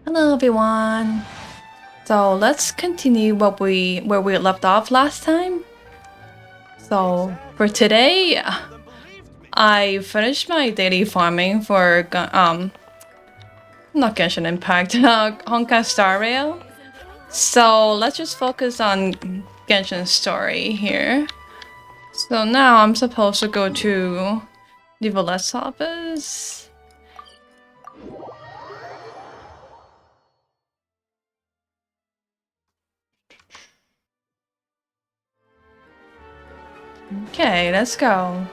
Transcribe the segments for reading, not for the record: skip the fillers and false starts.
Hello everyone. So let's continue where we left off last time. So for today, I finished my daily farming for not Genshin Impact, Honkai Star Rail. So let's just focus on Genshin's story here. So now I'm supposed to go to the Valets office. Okay, let's go.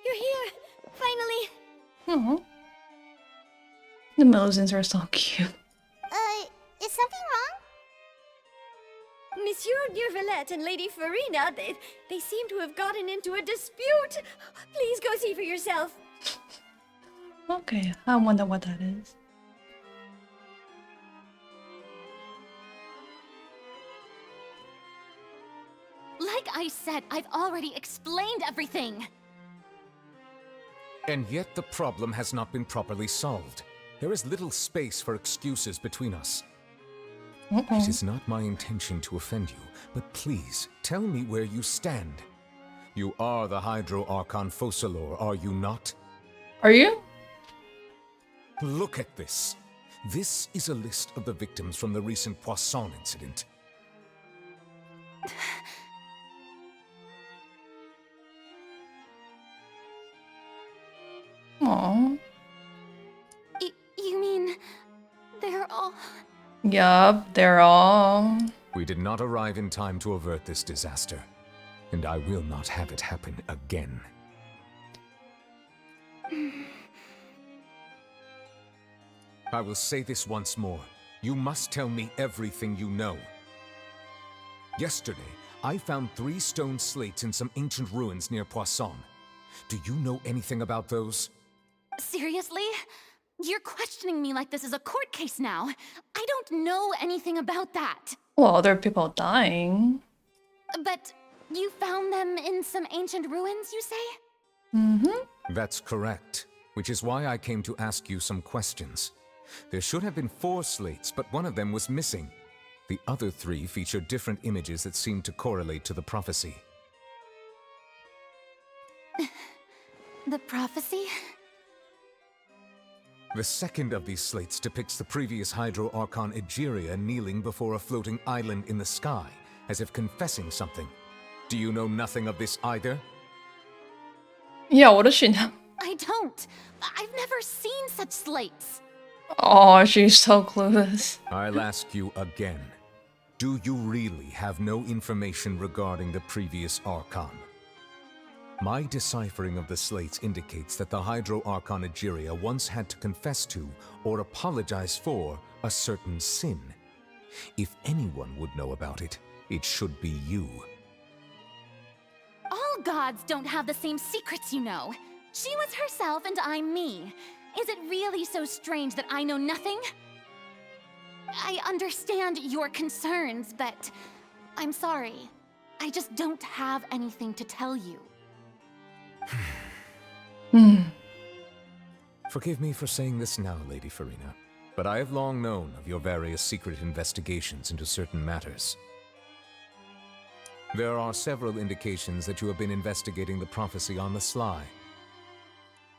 You're here! Finally! Oh, the Millicents are so cute. Is something wrong? Monsieur Neurvillet and Lady Farina, they seem to have gotten into a dispute. Please go see for yourself. Okay, I wonder what that is. Like I said, I've already explained everything. And yet the problem has not been properly solved. There is little space for excuses between us. It is not my intention to offend you, but please, tell me where you stand. You are the Hydro Archon Focalor, are you not? Are you? Look at this. This is a list of the victims from the recent Poisson incident. Aww. You mean... they're all... Yup, they're all... We did not arrive in time to avert this disaster, and I will not have it happen again. I will say this once more. You must tell me everything you know. Yesterday, I found 3 stone slates in some ancient ruins near Poisson. Do you know anything about those? Seriously? You're questioning me like this is a court case now. I don't know anything about that. Well, there are people dying. But you found them in some ancient ruins, you say? Mm-hmm. That's correct, which is why I came to ask you some questions. There should have been 4 slates, but one of them was missing. The other 3 feature different images that seem to correlate to the prophecy. The prophecy? The second of these slates depicts the previous Hydro Archon Egeria kneeling before a floating island in the sky, as if confessing something. Do you know nothing of this either? Yeah, what does she know? I don't. I've never seen such slates. Oh, she's so clueless. I'll ask you again. Do you really have no information regarding the previous Archon? My deciphering of the slates indicates that the Hydro Archon Egeria once had to confess to, or apologize for, a certain sin. If anyone would know about it, it should be you. All gods don't have the same secrets, you know. She was herself and I'm me. Is it really so strange that I know nothing? I understand your concerns, but I'm sorry. I just don't have anything to tell you. Forgive me for saying this now, Lady Farina, but I have long known of your various secret investigations into certain matters. There are several indications that you have been investigating the prophecy on the sly.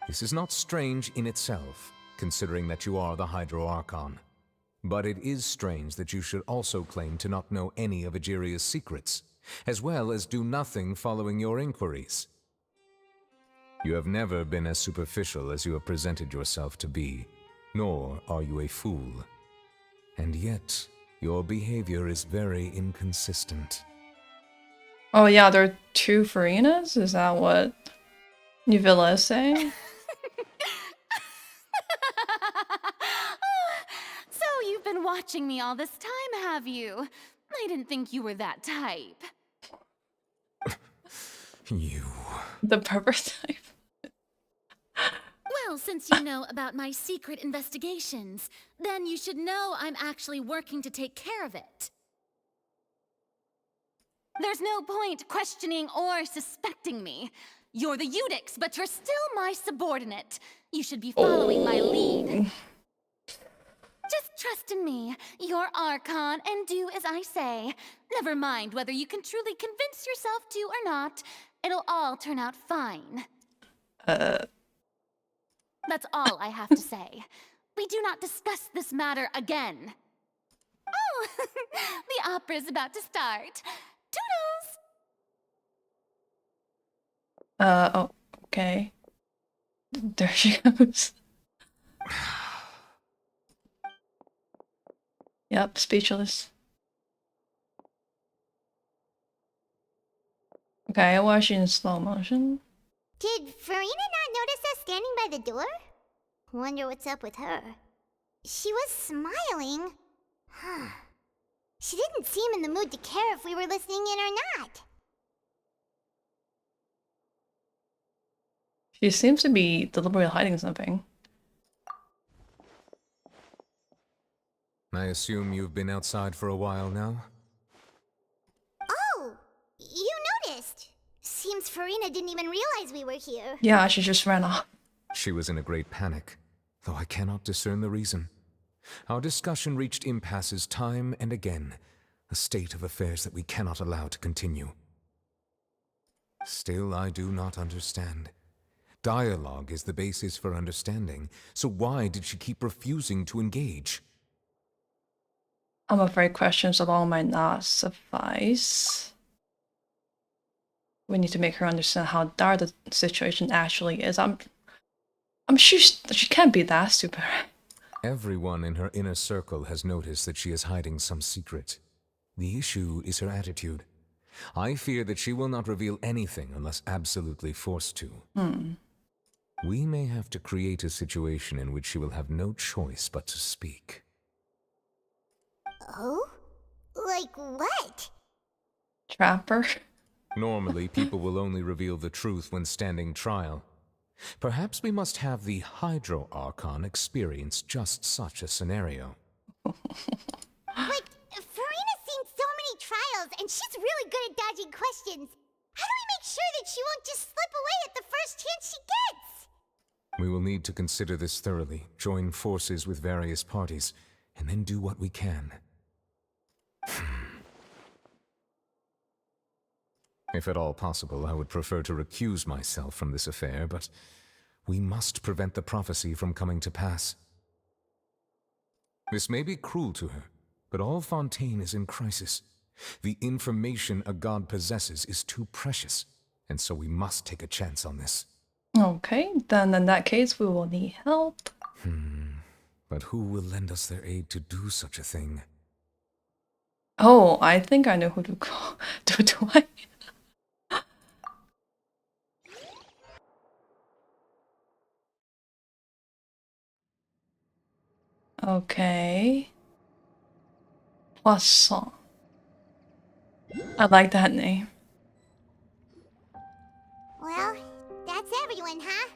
This is not strange in itself, considering that you are the Hydro Archon. But it is strange that you should also claim to not know any of Egeria's secrets, as well as do nothing following your inquiries. You have never been as superficial as you have presented yourself to be, nor are you a fool. And yet, your behavior is very inconsistent. Oh yeah, there are 2 Farinas? Is that what Uvilla is saying? So you've been watching me all this time, have you? I didn't think you were that type. You... The purple type. Well, since you know about my secret investigations, then you should know I'm actually working to take care of it. There's no point questioning or suspecting me. You're the Eudix, but you're still my subordinate. You should be following my lead. Just trust in me, your Archon, and do as I say. Never mind whether you can truly convince yourself to or not. It'll all turn out fine. That's all I have to say. We do not discuss this matter again. Oh, the opera's about to start. Toodles! Oh, okay. There she goes. Yep, speechless. Okay, I watch it in slow motion. Did Farina not notice us standing by the door? Wonder what's up with her. She was smiling. She didn't seem in the mood to care if we were listening in or not. She seems to be deliberately hiding something. I assume you've been outside for a while now? Oh, you noticed. Seems Farina didn't even realize we were here. Yeah, she just ran off. She was in a great panic, though I cannot discern the reason. Our discussion reached impasses time and again, a state of affairs that we cannot allow to continue. Still, I do not understand. Dialogue is the basis for understanding, so why did she keep refusing to engage? I'm afraid questions alone might not suffice. We need to make her understand how dire the situation actually is. I'm sure she can't be that stupid. Everyone in her inner circle has noticed that she is hiding some secret. The issue is her attitude. I fear that she will not reveal anything unless absolutely forced to. We may have to create a situation in which she will have no choice but to speak. Oh? Like what? Trapper. Normally, people will only reveal the truth when standing trial. Perhaps we must have the Hydro Archon experience just such a scenario. Like, Farina's seen so many trials, and she's really good at dodging questions. How do we make sure that she won't just slip away at the first chance she gets? We will need to consider this thoroughly, join forces with various parties, and then do what we can. If at all possible, I would prefer to recuse myself from this affair, but we must prevent the prophecy from coming to pass. This may be cruel to her, but all Fontaine is in crisis. The information a god possesses is too precious, and so we must take a chance on this. Okay, then in that case, we will need help. But who will lend us their aid to do such a thing? Oh, I think I know who to call. Do I? Okay. Poisson. I like that name. Well, that's everyone, huh?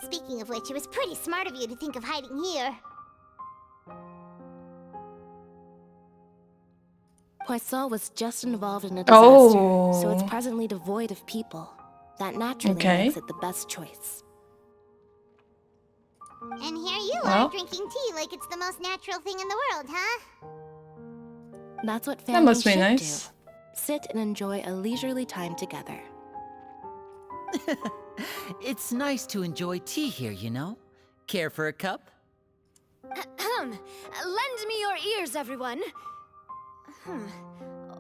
Speaking of which, it was pretty smart of you to think of hiding here. Poisson was just involved in a disaster, so it's Oh. presently devoid of people. That naturally Okay. makes it the best choice. And here you Well. are drinking tea like it's the most natural thing in the world, huh? That's what That families must be should nice. do. Sit and enjoy a leisurely time together. It's nice to enjoy tea here, you know? Care for a cup? Lend me your ears, everyone.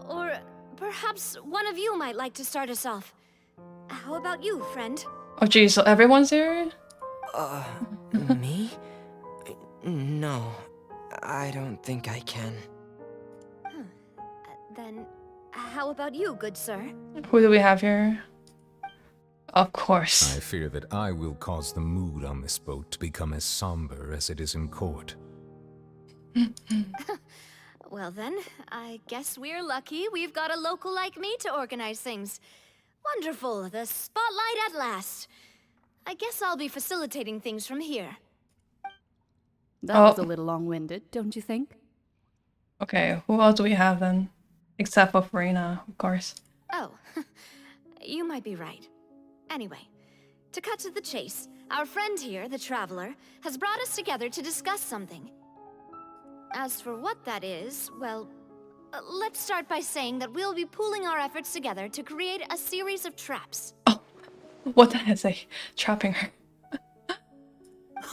Or perhaps one of you might like to start us off. How about you, friend? Oh geez, so everyone's here? Me? No, I don't think I can. Then, how about you, good sir? Who do we have here? Of course. I fear that I will cause the mood on this boat to become as somber as it is in court. Well then, I guess we're lucky we've got a local like me to organize things. Wonderful, the spotlight at last. I guess I'll be facilitating things from here. That was a little long-winded, don't you think? Okay, who else do we have then? Except for Farina, of course. Oh, you might be right. Anyway, to cut to the chase, our friend here, the Traveler, has brought us together to discuss something. As for what that is, well, let's start by saying that we'll be pooling our efforts together to create a series of traps. Oh, what the heck is I trapping her?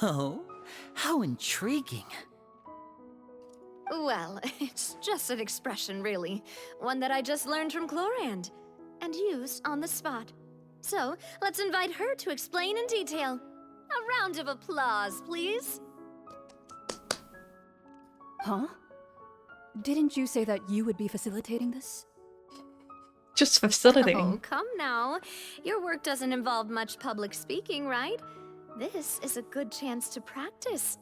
Oh, how intriguing. Well, it's just an expression, really. One that I just learned from Chlorand, and used on the spot. So, let's invite her to explain in detail. A round of applause, please. Huh? Didn't you say that you would be facilitating this? Just facilitating. Oh, come now. Your work doesn't involve much public speaking, right? This is a good chance to practice.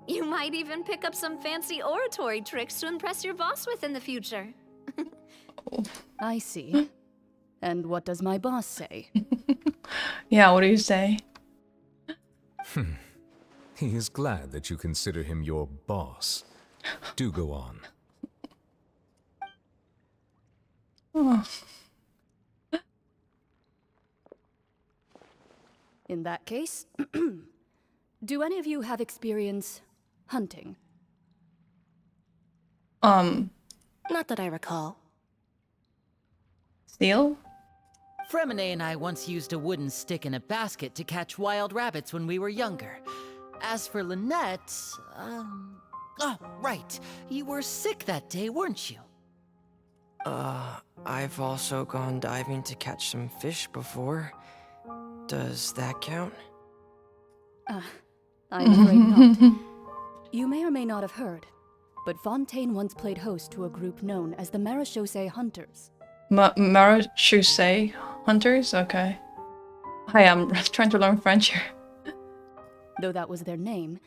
You might even pick up some fancy oratory tricks to impress your boss with in the future. I see. And what does my boss say? Yeah, what do you say? He is glad that you consider him your boss. Do go on. Oh. In that case, do any of you have experience hunting? Not that I recall. Steal? Fremine and I once used a wooden stick in a basket to catch wild rabbits when we were younger. As for Lynette, oh, right. You were sick that day, weren't you? I've also gone diving to catch some fish before. Does that count? I'm afraid not. You may or may not have heard, but Fontaine once played host to a group known as the Marechaussee Hunters. Marechaussee Hunters? Okay. Hi, I'm trying to learn French here. Though that was their name,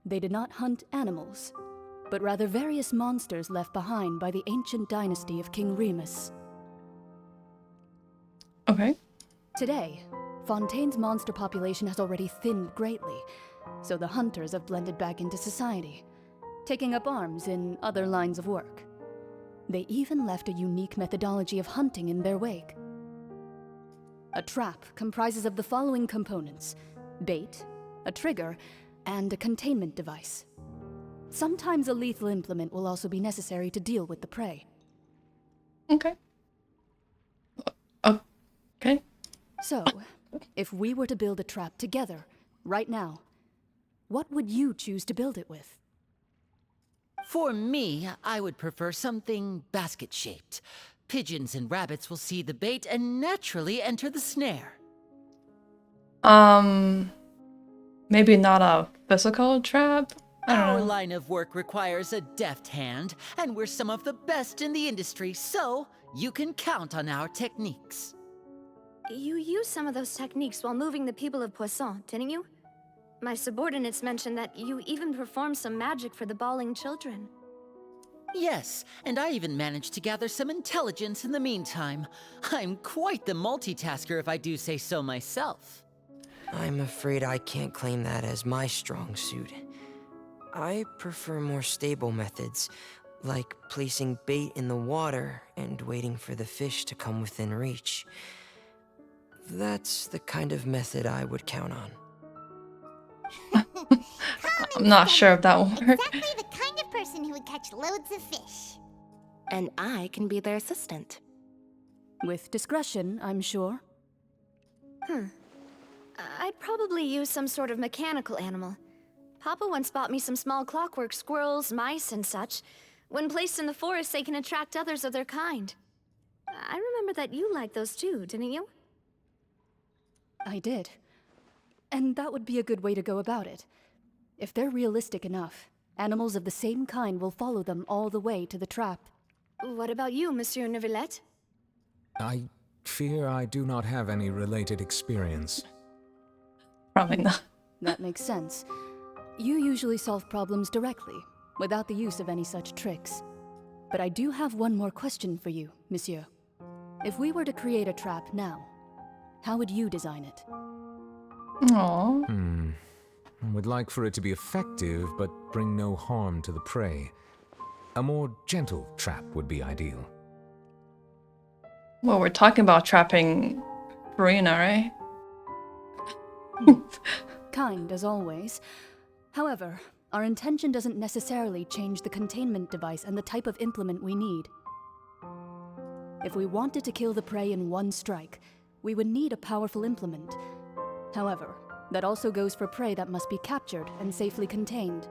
they did not hunt animals, but rather various monsters left behind by the ancient dynasty of King Remus. Okay. Today, Fontaine's monster population has already thinned greatly, so the hunters have blended back into society, taking up arms in other lines of work. They even left a unique methodology of hunting in their wake. A trap comprises of the following components: bait, a trigger, and a containment device. Sometimes a lethal implement will also be necessary to deal with the prey. Okay. Okay. So, if we were to build a trap together, right now, what would you choose to build it with? For me, I would prefer something basket-shaped. Pigeons and rabbits will see the bait and naturally enter the snare. Maybe not a physical trap? I don't Our know. line of work requires a deft hand, and we're some of the best in the industry, so you can count on our techniques. You used some of those techniques while moving the people of Poisson, didn't you? My subordinates mentioned that you even performed some magic for the bawling children. Yes, and I even managed to gather some intelligence in the meantime. I'm quite the multitasker if I do say so myself. I'm afraid I can't claim that as my strong suit. I prefer more stable methods, like placing bait in the water and waiting for the fish to come within reach. That's the kind of method I would count on. I'm not sure if that will work. Exactly the kind of person who would catch loads of fish. And I can be their assistant. With discretion, I'm sure. I'd probably use some sort of mechanical animal. Papa once bought me some small clockwork squirrels, mice, and such. When placed in the forest, they can attract others of their kind. I remember that you liked those too, didn't you? I did. And that would be a good way to go about it. If they're realistic enough, animals of the same kind will follow them all the way to the trap. What about you, Monsieur Neuvillette? I fear I do not have any related experience. Probably not. That makes sense. You usually solve problems directly, without the use of any such tricks. But I do have one more question for you, monsieur. If we were to create a trap now, How would you design it? Aww. I would like for it to be effective, but bring no harm to the prey. A more gentle trap would be ideal. Well, we're talking about trapping Farina, right? Kind, as always. However, our intention doesn't necessarily change the containment device and the type of implement we need. If we wanted to kill the prey in one strike, we would need a powerful implement. However, that also goes for prey that must be captured and safely contained.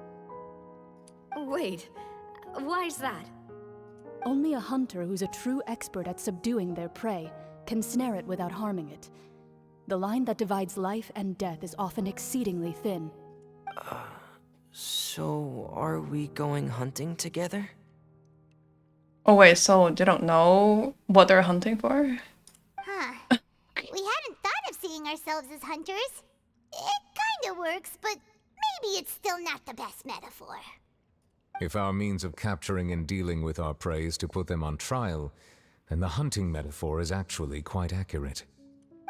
Wait, why's that? Only a hunter who's a true expert at subduing their prey can snare it without harming it. The line that divides life and death is often exceedingly thin. So are we going hunting together? Oh wait, so they don't know what they're hunting for? Huh. We hadn't thought of seeing ourselves as hunters. It kinda works, but maybe it's still not the best metaphor. If our means of capturing and dealing with our prey is to put them on trial, then the hunting metaphor is actually quite accurate.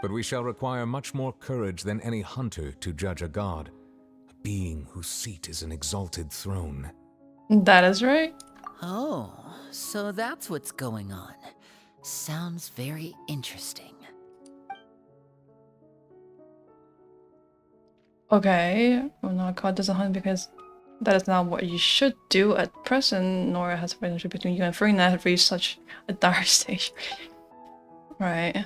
But we shall require much more courage than any hunter to judge a god, a being whose seat is an exalted throne. That is right. Oh, so that's what's going on. Sounds very interesting. Okay. Well, no, God doesn't hunt because that is not what you should do at present, nor has a relationship between you and Farina have reached such a dire stage. Right.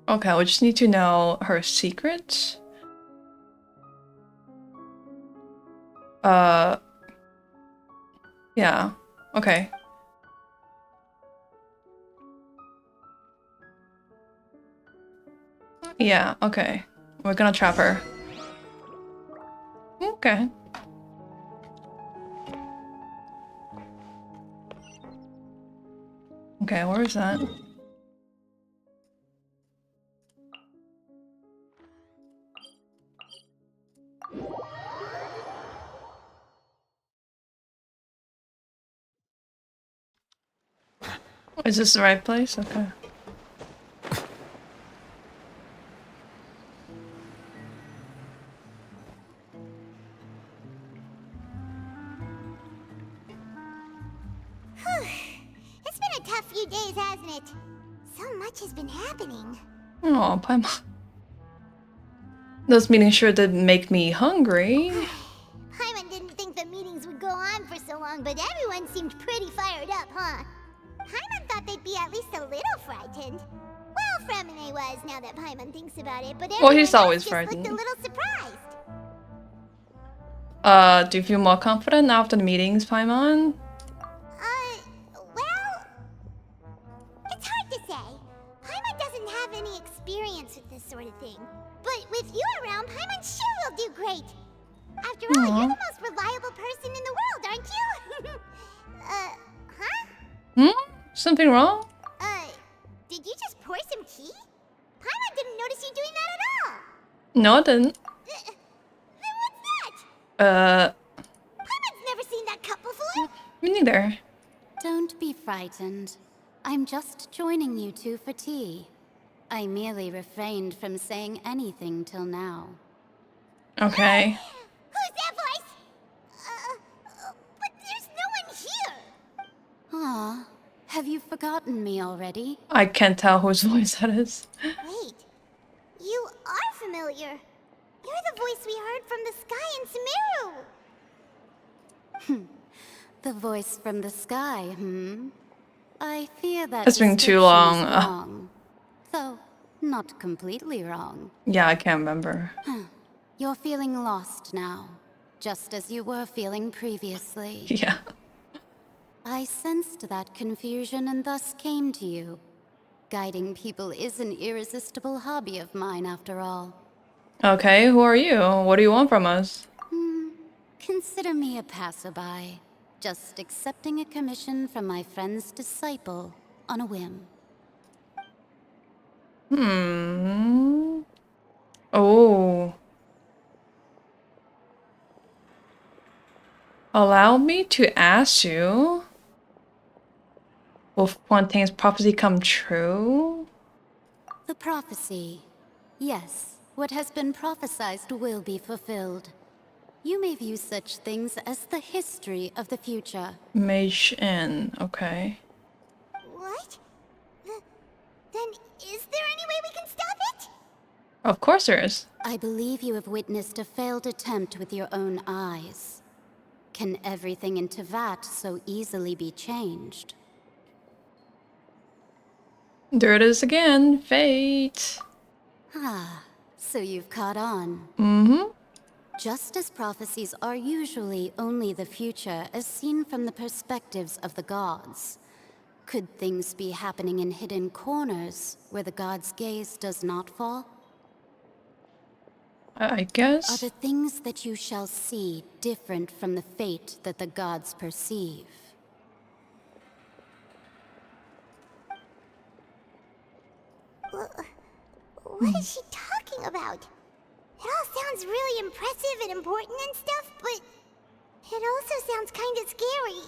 Okay, we just need to know her secret. Yeah. Okay. Yeah, okay. We're gonna trap her. Okay. Okay, where is that? Is this the right place? Okay. It's been a tough few days, hasn't it? So much has been happening. Oh, Paimon. Those meetings sure did make me hungry. Paimon didn't think the meetings would go on for so long, but everyone seemed pretty fired up, huh? Paimon thought they'd be at least a little frightened. Well, Fremine was, now that Paimon thinks about it, but Well, he's everyone always else just frightened. looked a little surprised. Do you feel more confident after the meetings, Paimon? Well, it's hard to say. Paimon doesn't have any experience with this sort of thing. But with you around, Paimon sure will do great. After all, you're the most reliable person in the world, aren't you? Huh? Something wrong? Did you just pour some tea? Paimon didn't notice you doing that at all. No, I didn't. Then what's that? Paimon's never seen that cup before. Me neither. Don't be frightened. I'm just joining you two for tea. I merely refrained from saying anything till now. Okay. Who's that voice? But there's no one here. Aw, have you forgotten me already? I can't tell whose voice that is. Wait, you are familiar. You're the voice we heard from the sky in Sumeru. The voice from the sky, I fear that It's been too description is long. wrong. Though, not completely wrong. Yeah, I can't remember. You're feeling lost now, just as you were feeling previously. Yeah. I sensed that confusion and thus came to you. Guiding people is an irresistible hobby of mine, after all. Okay, who are you? What do you want from us? Consider me a passerby, just accepting a commission from my friend's disciple on a whim. Oh. Allow me to ask you. Will Fontaine's prophecy come true? The Prophecy. Yes, what has been prophesied will be fulfilled. You may view such things as the history of the future. Mage N, okay. What? Then is there any way we can stop it? Of course there is. I believe you have witnessed a failed attempt with your own eyes. Can everything in Tevat so easily be changed? There it is again. Fate. Ah, so you've caught on. Mm-hmm. Just as prophecies are usually only the future as seen from the perspectives of the gods, could things be happening in hidden corners where the gods' gaze does not fall? I guess. Are the things that you shall see different from the fate that the gods perceive? What is she talking about? It all sounds really impressive and important and stuff, but it also sounds kind of scary.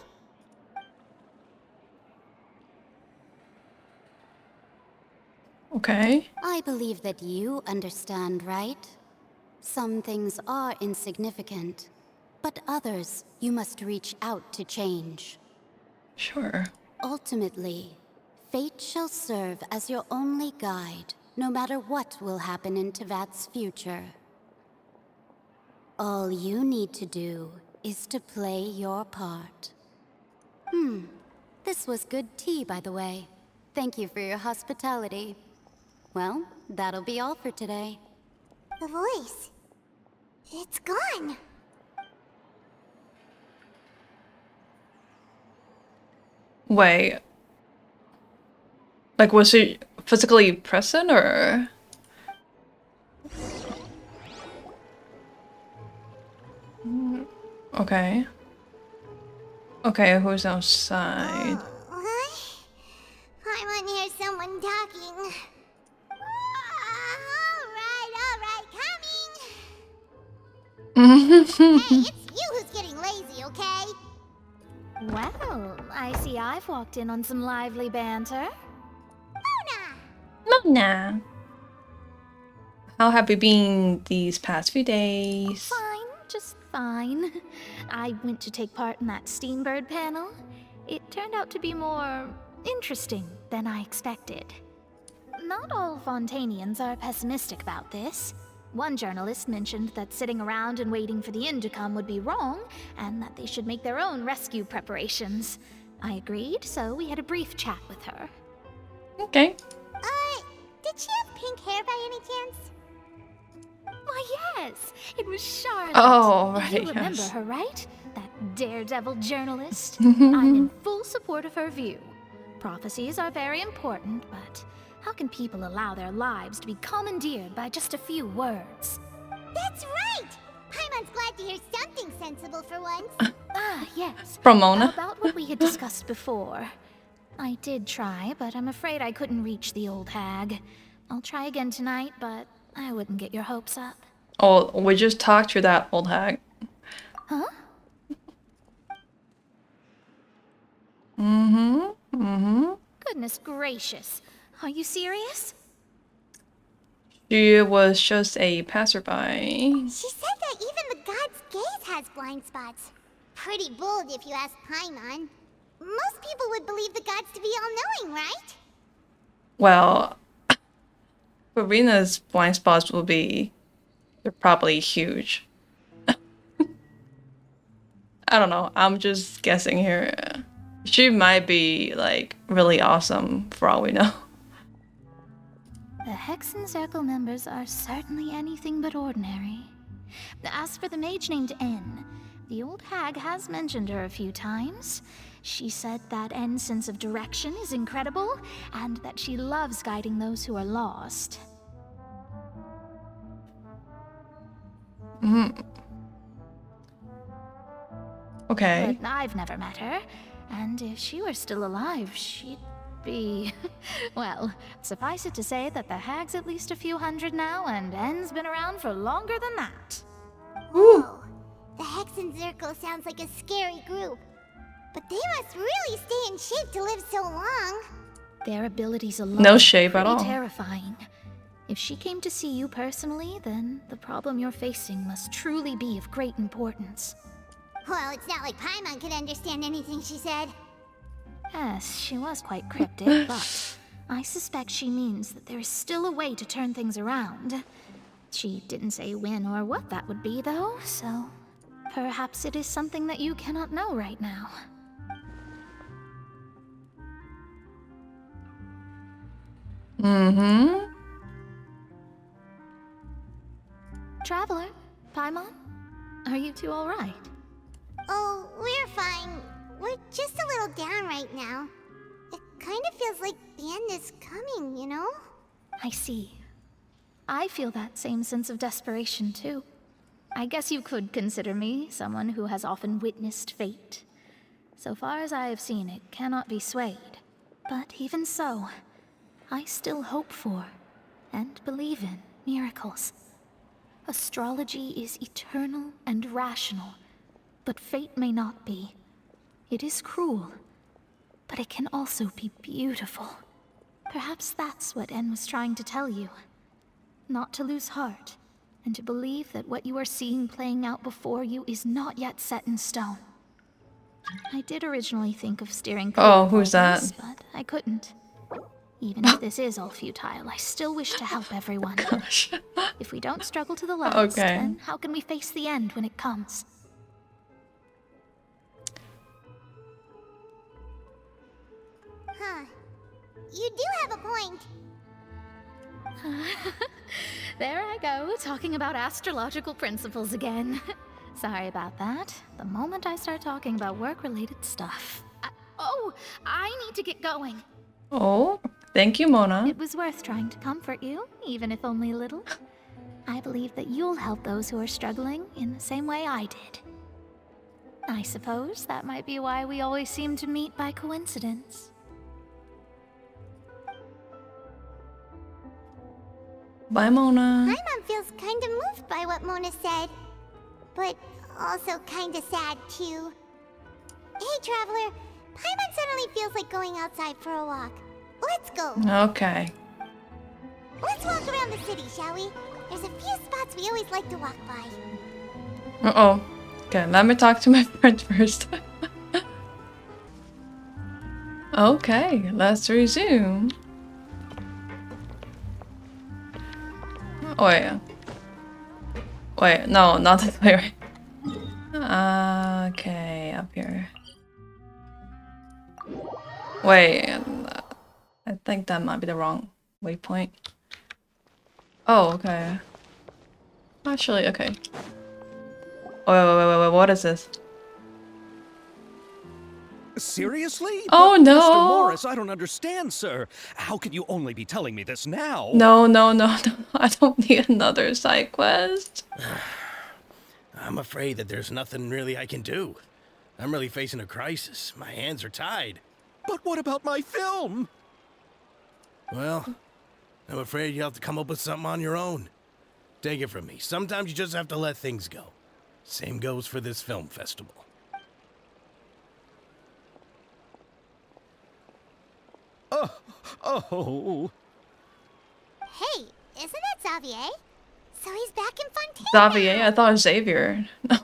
Okay. I believe that you understand, right? Some things are insignificant, but others you must reach out to change. Sure. Ultimately, fate shall serve as your only guide, no matter what will happen in Tevat's future. All you need to do is to play your part. This was good tea, by the way. Thank you for your hospitality. Well, that'll be all for today. The voice. It's gone. Wait. Like, was she physically present or? Okay. Okay, who's outside? What? I want to hear someone talking. Alright, coming! Hey, it's you who's getting lazy, okay? Well, I see I've walked in on some lively banter. Mona! How have you been these past few days? Fine, just fine. I went to take part in that Steambird panel. It turned out to be more interesting than I expected. Not all Fontanians are pessimistic about this. One journalist mentioned that sitting around and waiting for the end to come would be wrong, and that they should make their own rescue preparations. I agreed, so we had a brief chat with her. Okay. Did she have pink hair by any chance? Why, yes! It was Charlotte. Oh, right, You remember yes. her, right? That daredevil journalist? I'm in full support of her view. Prophecies are very important, but how can people allow their lives to be commandeered by just a few words? That's right! Paimon's glad to hear something sensible for once. Yes. From Mona. About what we had discussed before. I did try, but I'm afraid I couldn't reach the old hag. I'll try again tonight, but I wouldn't get your hopes up. Oh, we just talked to that old hag. Huh? Goodness gracious. Are you serious? She was just a passerby. She said that even the god's gaze has blind spots. Pretty bold if you ask Paimon. Most people would believe the gods to be all-knowing, right? Well, Karina's blind spots will be... they're probably huge. I don't know. I'm just guessing here. She might be, like, really awesome for all we know. The Hexen Circle members are certainly anything but ordinary. As for the mage named N, the old hag has mentioned her a few times. She said that N's sense of direction is incredible, and that she loves guiding those who are lost. Okay. But I've never met her, and if she were still alive, she'd be... well, suffice it to say that the hag's at least a few hundred now, and N's been around for longer than that. Whoa. The Hexen Circle sounds like a scary group. But they must really stay in shape to live so long. Their abilities alone No are shape at pretty all. terrifying. If she came to see you personally, then the problem you're facing must truly be of great importance. Well, it's not like Paimon could understand anything she said. Yes, she was quite cryptic, but I suspect she means that there is still a way to turn things around. She didn't say when or what that would be, though, so perhaps it is something that you cannot know right now. Mm-hmm. Traveler, Paimon, are you two all right? Oh, we're fine. We're just a little down right now. It kind of feels like the end is coming, you know? I see. I feel that same sense of desperation, too. I guess you could consider me someone who has often witnessed fate. So far as I have seen, it cannot be swayed. But even so, I still hope for, and believe in, miracles. Astrology is eternal and rational, but fate may not be. It is cruel, but it can also be beautiful. Perhaps that's what En was trying to tell you. Not to lose heart, and to believe that what you are seeing playing out before you is not yet set in stone. I did originally think of steering clear Oh, of who's all that? this, but I couldn't. Even if this is all futile, I still wish to help everyone. Gosh. If we don't struggle to the last, Okay. then how can we face the end when it comes? Huh. You do have a point. There I go, talking about astrological principles again. Sorry about that. The moment I start talking about work-related stuff. I need to get going. Oh, thank you, Mona. It was worth trying to comfort you, even if only a little. I believe that you'll help those who are struggling in the same way I did. I suppose that might be why we always seem to meet by coincidence. Bye, Mona. Paimon feels kind of moved by what Mona said, but also kind of sad too. Hey, Traveler, Paimon suddenly feels like going outside for a walk. Let's go. Okay. Let's walk around the city, shall we? There's a few spots we always like to walk by. Uh-oh. Okay, let me talk to my friend first. Okay, let's resume. Oh, wait. Wait, no, not this way, right? Okay, up here. Wait, I think that might be the wrong waypoint. Oh, okay. Actually, okay. Oh, wait, what is this? Seriously? Oh, But no. Mr. Morris, I don't understand, sir. How can you only be telling me this now? No, I don't need another side quest. I'm afraid that there's nothing really I can do. I'm really facing a crisis. My hands are tied. But what about my film? Well, I'm afraid you'll have to come up with something on your own. Take it from me. Sometimes you just have to let things go. Same goes for this film festival. Oh. Hey, isn't that Xavier? So he's back in Fontaine Xavier? now. I thought it was Xavier. No.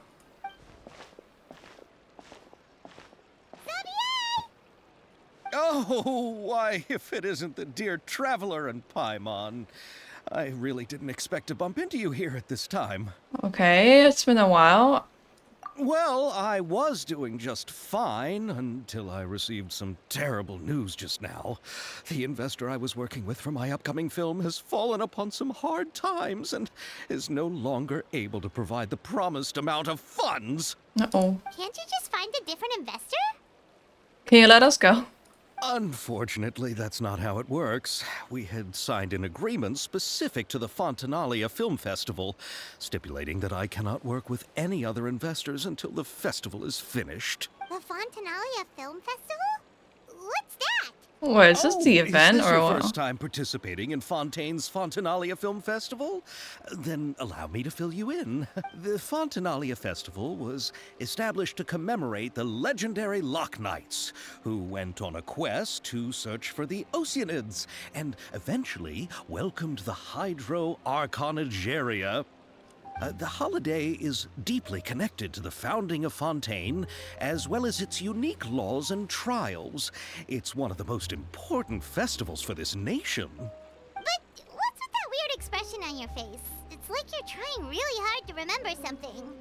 Oh, why, if it isn't the dear Traveler and Paimon. I really didn't expect to bump into you here at this time. Okay, it's been a while. Well, I was doing just fine until I received some terrible news just now. The investor I was working with for my upcoming film has fallen upon some hard times and is no longer able to provide the promised amount of funds. Uh-oh. Can't you just find a different investor? Can you let us go? Unfortunately, that's not how it works. We had signed an agreement specific to the Fontanalia Film Festival, stipulating that I cannot work with any other investors until the festival is finished. The Fontanalia Film Festival? What's that? Wait, is this the event is this or your what? first time participating in Fontaine's Fontinalia Film Festival? Then allow me to fill you in. The Fontinalia Festival was established to commemorate the legendary Loch Knights, who went on a quest to search for the Oceanids, and eventually welcomed the Hydro Arconageria. The holiday is deeply connected to the founding of Fontaine, as well as its unique laws and trials. It's one of the most important festivals for this nation. But what's with that weird expression on your face? It's like you're trying really hard to remember something.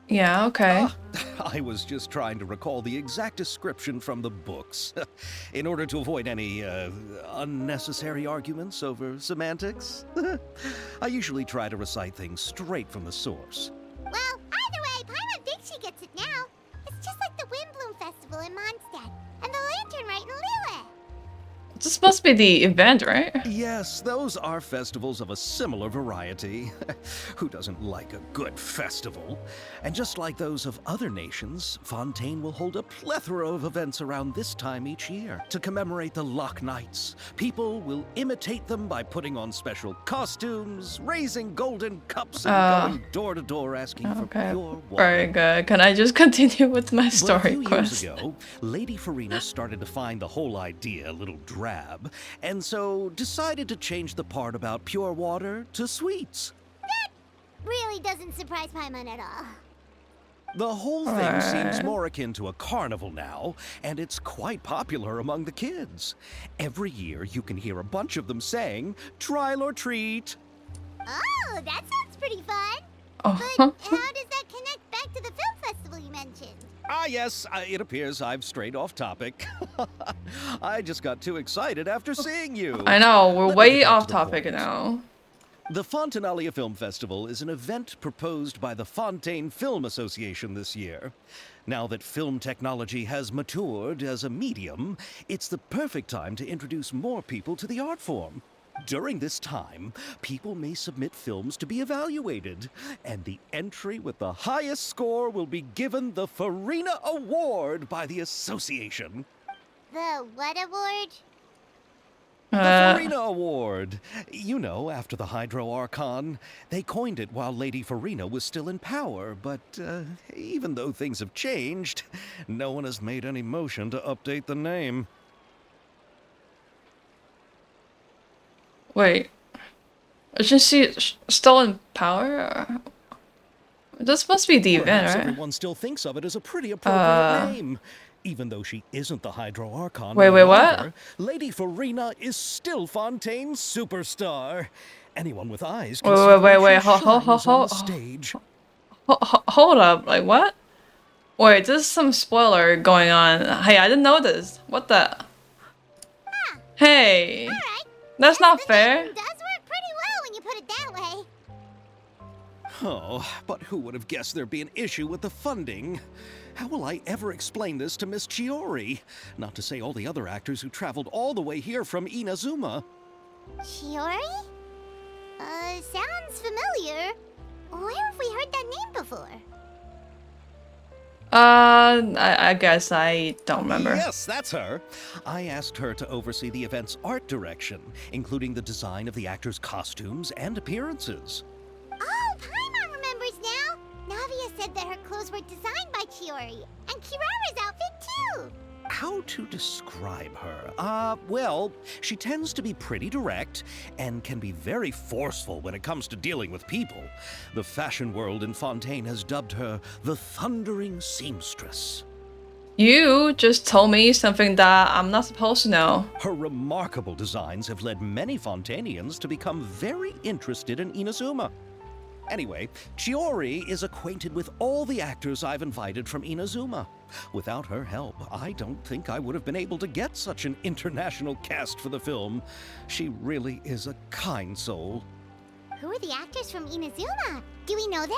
Yeah, okay. I was just trying to recall the exact description from the books, in order to avoid any unnecessary arguments over semantics. I usually try to recite things straight from the source. Well, either way, Paimon thinks she gets it now. It's just like the Windbloom Festival in Mondstadt, and the Lantern Rite in Lille. This must be the event, right? Yes, those are festivals of a similar variety. Who doesn't like a good festival? And just like those of other nations, Fontaine will hold a plethora of events around this time each year to commemorate the Loch Knights. People will imitate them by putting on special costumes, raising golden cups, and going door to door asking for pure water. Very good. Can I just continue with my story But a few quest? years ago, Lady Farina started to find the whole idea a little drab, and so decided to change the part about pure water to sweets. That really doesn't surprise Paimon at all. The whole thing seems more akin to a carnival now, and it's quite popular among the kids. Every year you can hear a bunch of them saying, "Trial or treat." Oh, that sounds pretty fun. Oh. But how does that connect back to the film festival you mentioned? Ah, yes, it appears I've strayed off topic. I just got too excited after seeing you. I know, we're Let me way get back off to the topic point. now. The Fontinalia Film Festival is an event proposed by the Fontaine Film Association this year. Now that film technology has matured as a medium, it's the perfect time to introduce more people to the art form. During this time, people may submit films to be evaluated, and the entry with the highest score will be given the Farina Award by the association. The what award? The Farina Award. You know, after the Hydro Archon. They coined it while Lady Farina was still in power, but even though things have changed, no one has made any motion to update the name. Wait. Isn't she still in power? This must be the event, Perhaps right? everyone still thinks of it as a pretty appropriate name. Even though she isn't the Hydro Archon Wait, any what? longer, Lady Farina is still Fontaine's superstar. Anyone with eyes can see Wait, the way she hold shines on the stage. Hold up, like what? Wait, there's some spoiler going on. Hey, I didn't know this. What the? Hey, that's not fair. It does work pretty well when you put it that way. Oh, but who would have guessed there'd be an issue with the funding? How will I ever explain this to Miss Chiori? Not to say all the other actors who traveled all the way here from Inazuma. Chiori? Sounds familiar. Where have we heard that name before? I guess I don't remember. Yes, that's her. I asked her to oversee the event's art direction, including the design of the actors' costumes and appearances. Oh, Paimon remembers now. Navia said that her clothes were designed by Chiori, and Kirara's outfit too. How to describe her? Well, she tends to be pretty direct and can be very forceful when it comes to dealing with people. The fashion world in Fontaine has dubbed her the Thundering Seamstress. You just told me something that I'm not supposed to know. Her remarkable designs have led many Fontainians to become very interested in Inazuma. Anyway, Chiori is acquainted with all the actors I've invited from Inazuma. Without her help, I don't think I would have been able to get such an international cast for the film. She really is a kind soul. Who are the actors from Inazuma? Do we know them?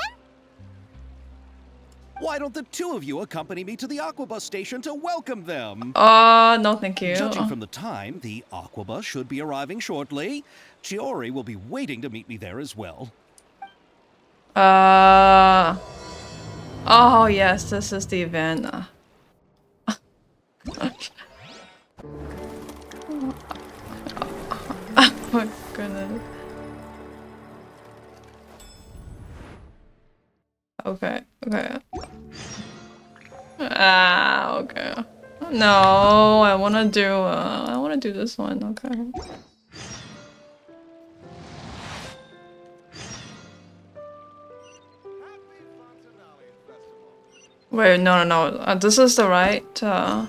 Why don't the two of you accompany me to the Aquabus station to welcome them? No thank you. Judging from the time, the Aquabus should be arriving shortly. Chiori will be waiting to meet me there as well. Oh yes, this is the event. Oh my goodness. Okay, okay. Ah, okay. No, I wanna do this one, okay. Wait, no, this is the right, no.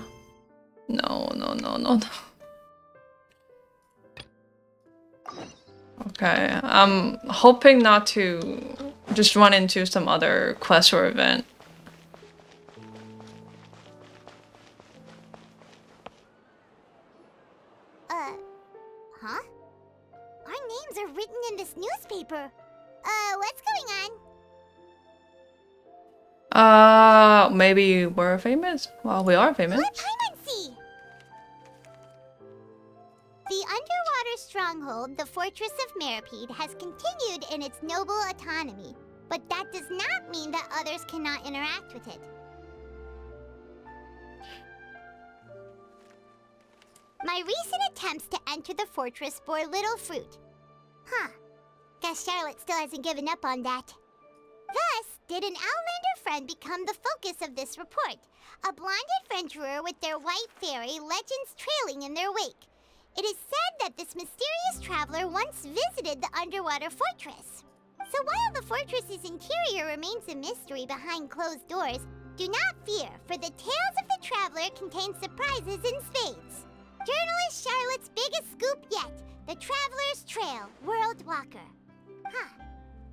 Okay, I'm hoping not to just run into some other quest or event. Huh? Our names are written in this newspaper. What's going on? Maybe we're famous? Well, we are famous. Let Paimon see! The underwater stronghold, the Fortress of Meripede, has continued in its noble autonomy, but that does not mean that others cannot interact with it. My recent attempts to enter the fortress bore little fruit. Huh. Guess Charlotte still hasn't given up on that. Thus, did an Outlander friend become the focus of this report, a blonde adventurer with their white fairy legends trailing in their wake. It is said that this mysterious traveler once visited the underwater fortress. So while the fortress's interior remains a mystery behind closed doors, do not fear, for the tales of the traveler contain surprises in spades. Journalist Charlotte's biggest scoop yet, the Traveler's Trail, World Walker. Huh.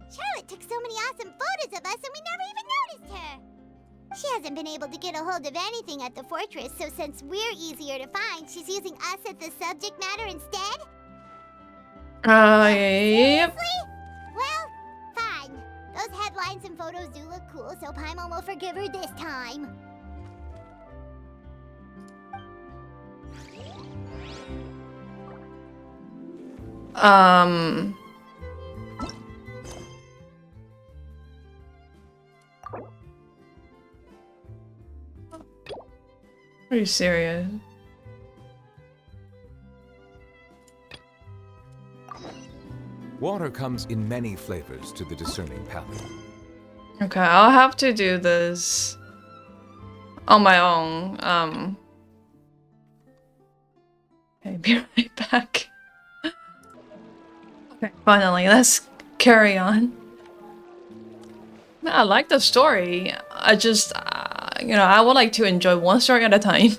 Charlotte took so many awesome photos of us and we never even noticed her. She hasn't been able to get a hold of anything at the fortress, so since we're easier to find, she's using us as the subject matter instead? Yep. Seriously? Well, fine. Those headlines and photos do look cool, so Paimon will forgive her this time. Are you serious? Water comes in many flavors to the discerning palate. Okay, I'll have to do this on my own. Okay, be right back. Okay, finally, let's carry on. I like the story. I just, I would like to enjoy one story at a time.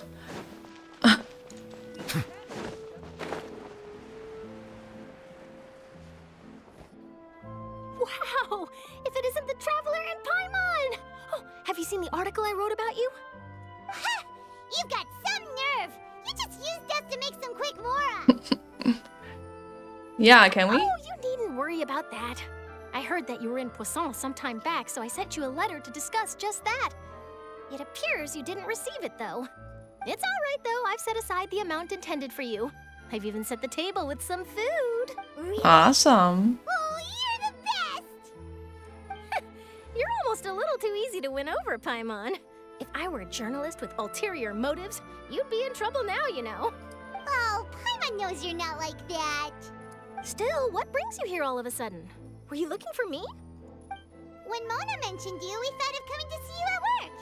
Wow! If it isn't the Traveler and Paimon! Oh, have you seen the article I wrote about you? Ha! You've got some nerve! You just used us to make some quick mora! Yeah, can we? Oh, you needn't worry about that. I heard that you were in Poisson some time back, so I sent you a letter to discuss just that. It appears you didn't receive it, though. It's all right, though. I've set aside the amount intended for you. I've even set the table with some food. Really? Awesome. Oh, you're the best! You're almost a little too easy to win over, Paimon. If I were a journalist with ulterior motives, you'd be in trouble now, you know. Oh, Paimon knows you're not like that. Still, what brings you here all of a sudden? Were you looking for me? When Mona mentioned you, we thought of coming to see you at work.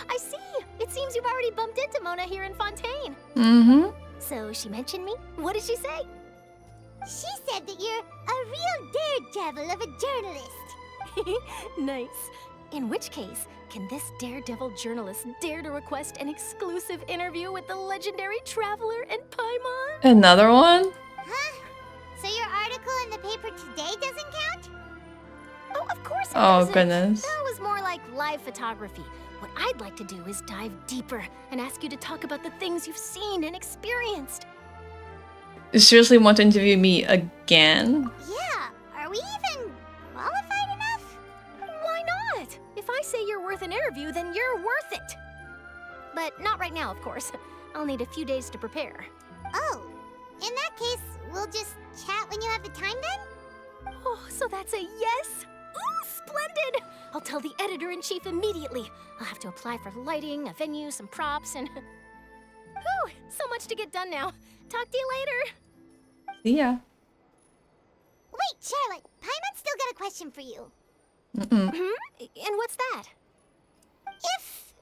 I see. It seems you've already bumped into Mona here in Fontaine. Mm-hmm. So she mentioned me? What did she say? She said that you're a real daredevil of a journalist. Nice. In which case, can this daredevil journalist dare to request an exclusive interview with the legendary Traveler and Paimon? Another one? Huh? So your article in the paper today doesn't count? Oh, of course it Oh, doesn't. goodness. That was more like live photography. What I'd like to do is dive deeper and ask you to talk about the things you've seen and experienced. You seriously want to interview me again? Yeah. Are we even qualified enough? Why not? If I say you're worth an interview, then you're worth it. But not right now, of course. I'll need a few days to prepare. Oh. In that case, we'll just chat when you have the time then? Oh, so that's a yes? Ooh, looks splendid! I'll tell the editor-in-chief immediately. I'll have to apply for lighting, a venue, some props, and... Whew, so much to get done now. Talk to you later. See ya. Wait, Charlotte, Paimon's still got a question for you. And what's that? If,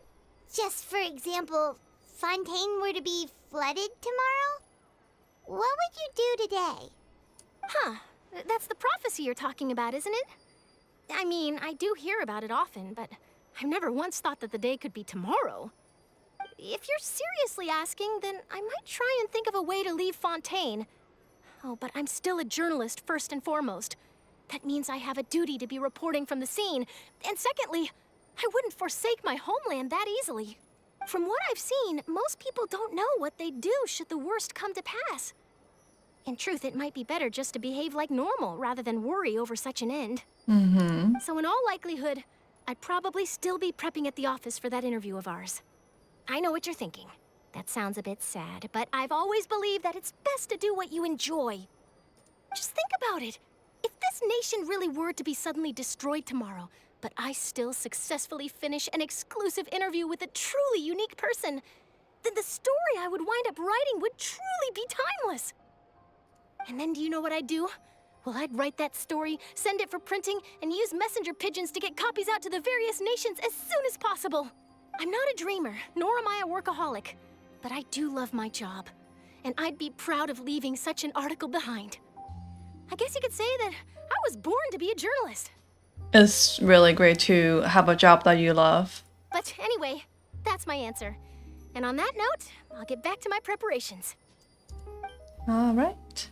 just for example, Fontaine were to be flooded tomorrow, what would you do today? Huh, that's the prophecy you're talking about, isn't it? I mean, I do hear about it often, but I've never once thought that the day could be tomorrow. If you're seriously asking, then I might try and think of a way to leave Fontaine. Oh, but I'm still a journalist first and foremost. That means I have a duty to be reporting from the scene. And secondly, I wouldn't forsake my homeland that easily. From what I've seen, most people don't know what they'd do should the worst come to pass. In truth, it might be better just to behave like normal rather than worry over such an end. So in all likelihood, I'd probably still be prepping at the office for that interview of ours. I know what you're thinking. That sounds a bit sad, but I've always believed that it's best to do what you enjoy. Just think about it. If this nation really were to be suddenly destroyed tomorrow, but I still successfully finish an exclusive interview with a truly unique person, then the story I would wind up writing would truly be timeless. And then do you know what I'd do? Well, I'd write that story, send it for printing, and use messenger pigeons to get copies out to the various nations as soon as possible. I'm not a dreamer, nor am I a workaholic, but I do love my job, and I'd be proud of leaving such an article behind. I guess you could say that I was born to be a journalist. It's really great to have a job that you love. But anyway, that's my answer. And on that note, I'll get back to my preparations. All right.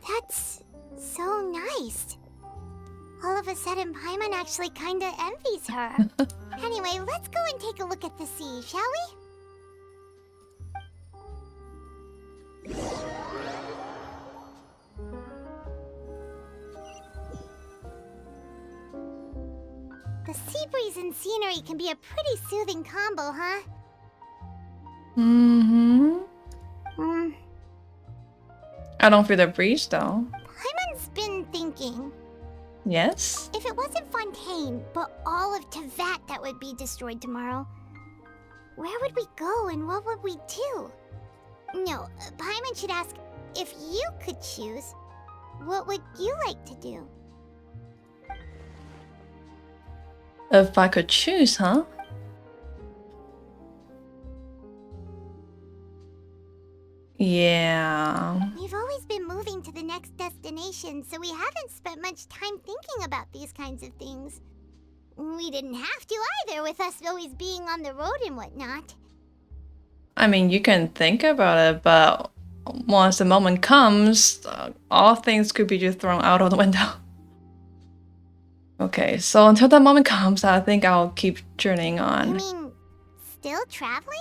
That's so nice. All of a sudden, Paimon actually kinda envies her. Anyway, let's go and take a look at the sea, shall we? The sea breeze and scenery can be a pretty soothing combo, huh? I don't feel the breeze though. Paimon's been thinking. Yes? If it wasn't Fontaine, but all of Tevat that would be destroyed tomorrow, where would we go and what would we do? No, Paimon should ask, if you could choose, what would you like to do? If I could choose, huh? Yeah. We've always been moving to the next destination, so we haven't spent much time thinking about these kinds of things. We didn't have to either, with us always being on the road and whatnot. I mean, you can think about it, but once the moment comes, all things could be just thrown out of the window. Okay, so until that moment comes, I think I'll keep journeying on. You mean, still traveling?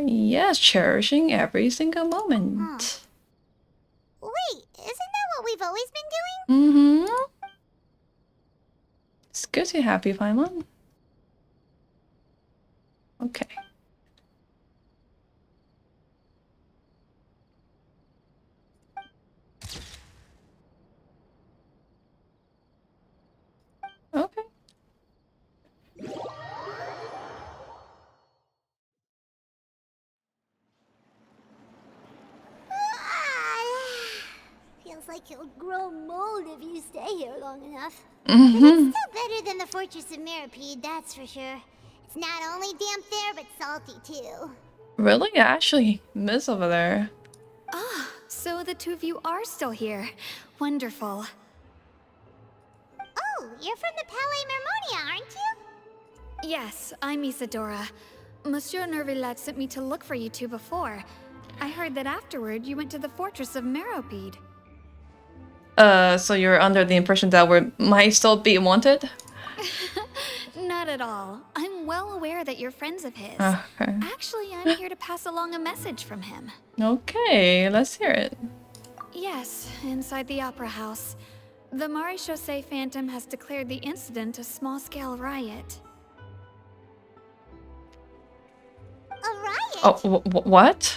Yes, cherishing every single moment. Wait, isn't that what we've always been doing? It's good to have you, Paimon. Okay. Okay. Feels like you'll grow mold if you stay here long enough. But it's still better than the Fortress of Mirapede, that's for sure. It's not only damp there, but salty too. Really? I actually miss over there. Ah, so the two of you are still here. Wonderful. Oh, you're from the Palais Mermonia, aren't you? Yes, I'm Isadora. Monsieur Nervilette sent me to look for you two before. I heard that afterward you went to the Fortress of Meropide. So you're under the impression that we might still be wanted? Not at all. I'm well aware that you're friends of his. Okay. Actually, I'm here to pass along a message from him. Okay, let's hear it. Yes, inside the Opera House. The Maréchaussée Phantom has declared the incident a small-scale riot. A riot? Oh, what?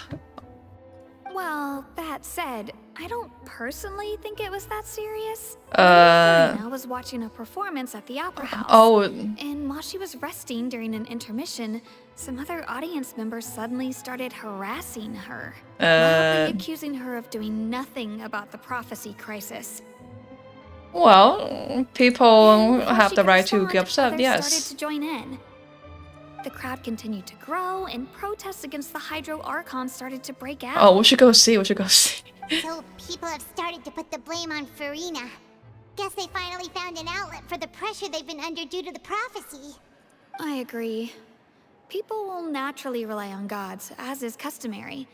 Well, that That said, I don't personally think it was that serious. Farina was watching a performance at the opera house. Oh. And while she was resting during an intermission, some other audience members suddenly started harassing her, loudly accusing her of doing nothing about the prophecy crisis. Well, people have the right to get upset, others yes. started to join in. The crowd continued to grow, and protests against the Hydro Archon started to break out. Oh, we should go see, we should go see. So people have started to put the blame on Farina. Guess they finally found an outlet for the pressure they've been under due to the prophecy. I agree. People will naturally rely on gods, as is customary.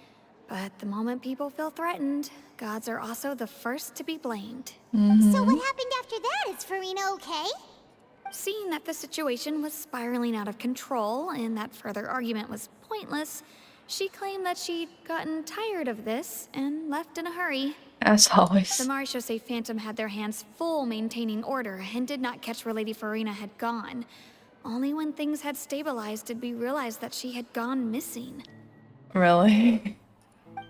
But the moment people feel threatened, gods are also the first to be blamed. So what happened after that? Is Farina okay? Seeing that the situation was spiraling out of control and that further argument was pointless, she claimed that she'd gotten tired of this and left in a hurry. As always. The Marechaussee Phantom had their hands full maintaining order and did not catch where Lady Farina had gone. Only when things had stabilized did we realize that she had gone missing. Really?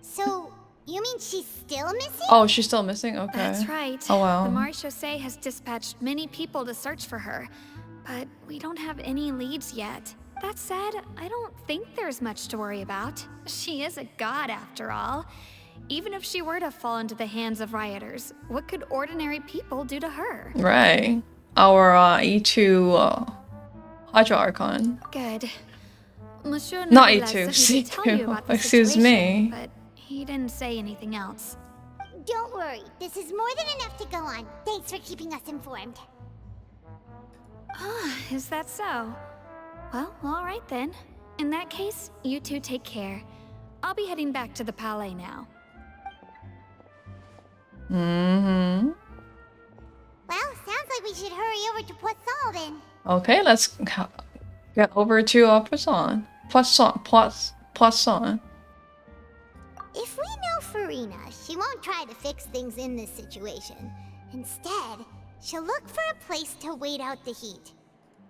So, you mean she's still missing? Oh, she's still missing? Okay. That's right. Oh, wow. The Marechaussee has dispatched many people to search for her, but we don't have any leads yet. That said, I don't think there's much to worry about. She is a god after all. Even if she were to fall into the hands of rioters, what could ordinary people do to her? Right. Our E2 Hydro Archon. Good. Monsieur Not Nevertheless E2, sent me to tell you about the excuse situation, me. but he didn't say anything else. Don't worry, this is more than enough to go on. Thanks for keeping us informed. Ah, is that so? Well, all right then. In that case, you two take care. I'll be heading back to the Palais now. Mm-hmm. Well, sounds like we should hurry over to Poisson then. Okay, let's get over to Poisson. Poisson. If we know Farina, she won't try to fix things in this situation. Instead, she'll look for a place to wait out the heat.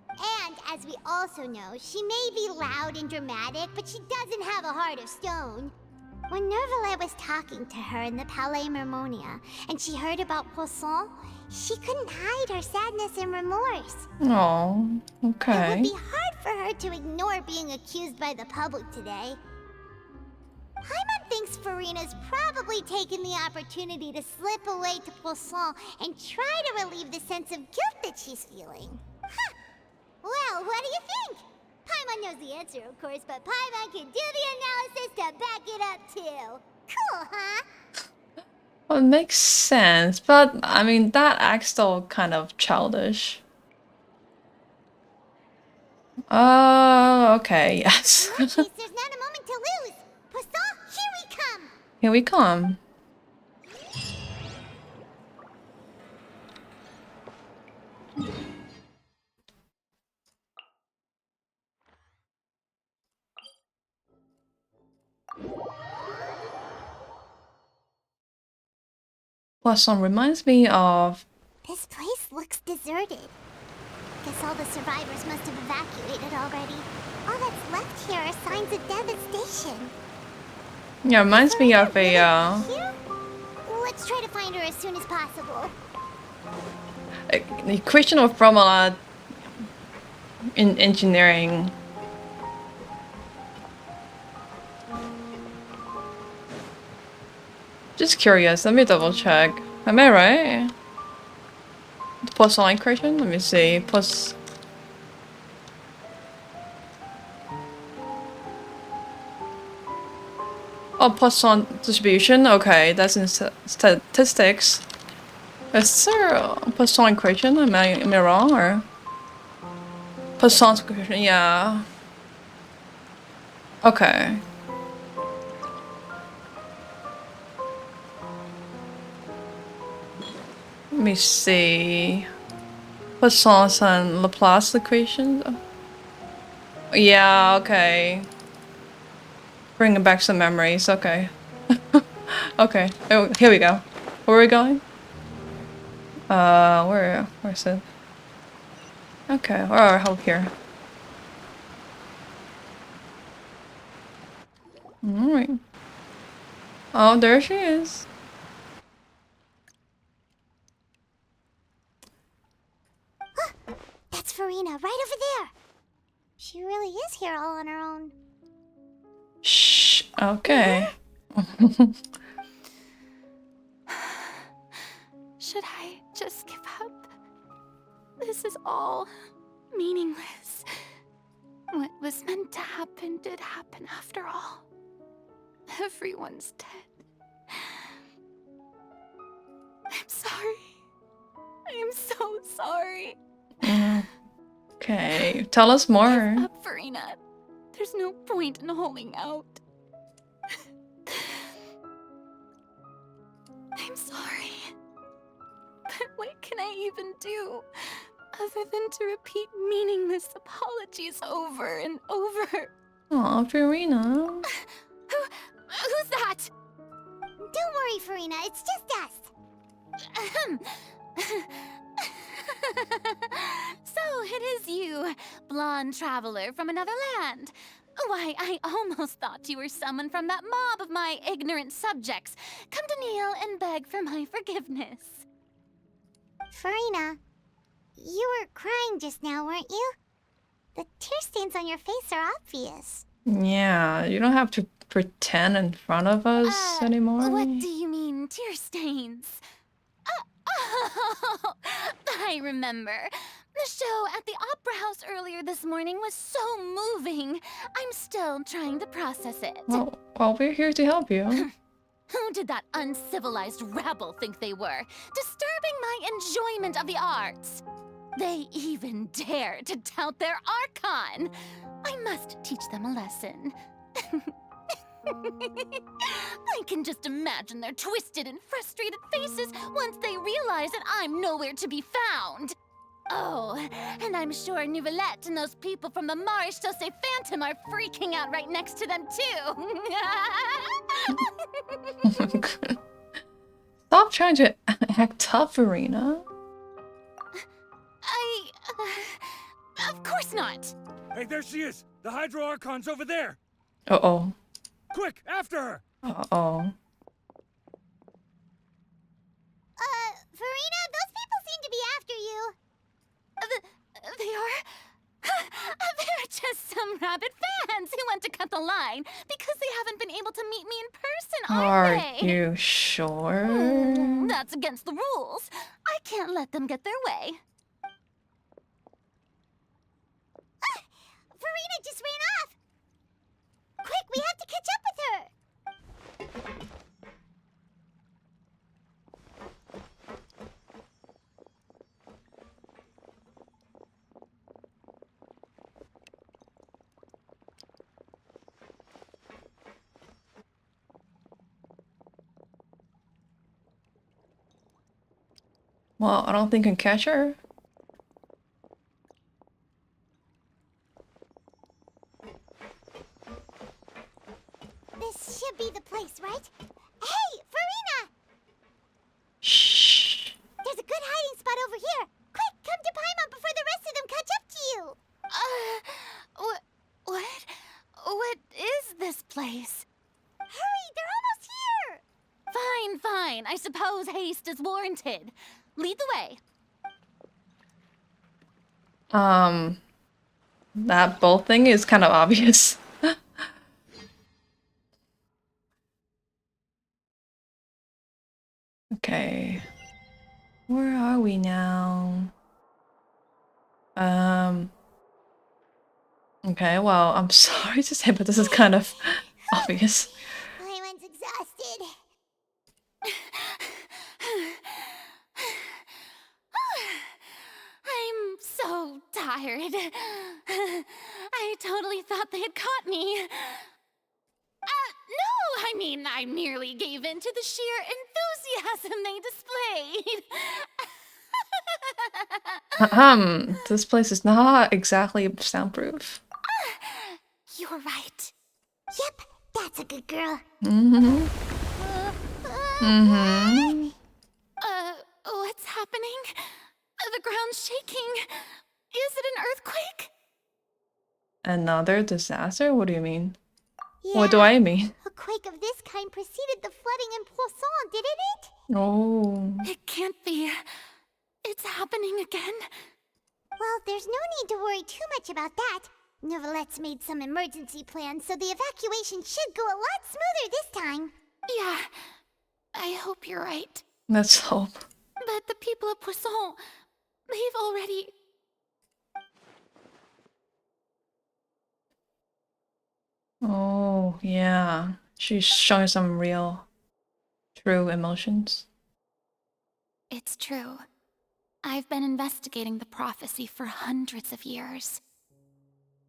And as we also know, she may be loud and dramatic, but she doesn't have a heart of stone. When Nervalet was talking to her in the Palais Mermonia, and she heard about Poisson, she couldn't hide her sadness and remorse. Oh, okay. It would be hard for her to ignore being accused by the public today. Paimon thinks Farina's probably taken the opportunity to slip away to Poisson and try to relieve the sense of guilt that she's feeling. Huh. Well, what do you think? Paimon knows the answer, of course, but Paimon can do the analysis to back it up too. Cool, huh? Well, it makes sense, but I mean, that act's still kind of childish. Okay, yes. In that case, there's not a moment to lose. Poisson, here we come! Here we come. Poisson reminds me of... This place looks deserted. Guess all the survivors must have evacuated already. All that's left here are signs of devastation. Yeah, reminds me of a... Here? Let's try to find her as soon as possible. The equation of formula in engineering. Just curious, let me double check. Am I right? The Poisson equation? Let me see. Oh, Poisson distribution? Okay, that's in statistics. Is there a Poisson equation? Am I wrong, or? Poisson's equation, yeah. Okay. Let me see. Poisson's and Laplace equations? Yeah, okay. Bringing back some memories, okay. Okay, oh, here we go. Where are we going? Where's it? Okay, oh, here. Alright. Oh, there she is. That's Farina, right over there. She really is here all on her own. Shh. Okay. Should I just give up? This is all meaningless. What was meant to happen did happen after all. Everyone's dead. I'm sorry. I am so sorry. Okay, tell us more. Give up, Farina. There's no point in holding out. I'm sorry. But what can I even do other than to repeat meaningless apologies over and over? Aw, Farina. Who's that? Don't worry, Farina. It's just us. So it is you, blonde traveler from another land. Why, I almost thought you were someone from that mob of my ignorant subjects. Come to kneel and beg for my forgiveness. Farina, you were crying just now, weren't you? The tear stains on your face are obvious. Yeah, you don't have to pretend in front of us anymore. What do you mean, tear stains? Oh, I remember. The show at the Opera House earlier this morning was so moving. I'm still trying to process it. Well, we're here to help you. Who did that uncivilized rabble think they were? Disturbing my enjoyment of the arts. They even dare to tout their Archon. I must teach them a lesson. I can just imagine their twisted and frustrated faces once they realize that I'm nowhere to be found. Oh, and I'm sure Nouvellette and those people from the Marche Chaussee Phantom are freaking out right next to them too. Stop trying to act tough, Farina. Of course not. Hey, there she is! The Hydro Archon's over there! Uh-oh. Quick, after her! Uh-oh. Farina, those people seem to be after you. They are? They're just some rabid fans who want to cut the line because they haven't been able to meet me in person, Are they? you sure? That's against the rules. I can't let them get their way. Farina just ran off. Quick, we have to catch up with her. Well, I don't think I can catch her. This should be the place, right? Hey, Farina! Shh. There's a good hiding spot over here. Quick, come to Paimon before the rest of them catch up to you. What is this place? Hurry, they're almost here. Fine, fine. I suppose haste is warranted. Lead the way. That bowl thing is kind of obvious. Okay. Where are we now? Okay, well, I'm sorry to say, but this is kind of obvious. Paimon's exhausted. I'm so tired. I totally thought they had caught me. No, I mean, I merely gave in to the sheer enthusiasm they displayed. This place is not exactly soundproof. You're right. Yep, that's a good girl. What's happening? The ground's shaking. Is it an earthquake? Another disaster? What do you mean? Yeah. What do I mean? A quake of this kind preceded the flooding in Poisson, didn't it? Oh. It can't be. It's happening again. Well, there's no need to worry too much about that. Neverlette's made some emergency plans, so the evacuation should go a lot smoother this time. Yeah, I hope you're right. Let's hope. But the people of Poisson, they've already... Oh, yeah. She's showing some real, true emotions. It's true. I've been investigating the prophecy for hundreds of years.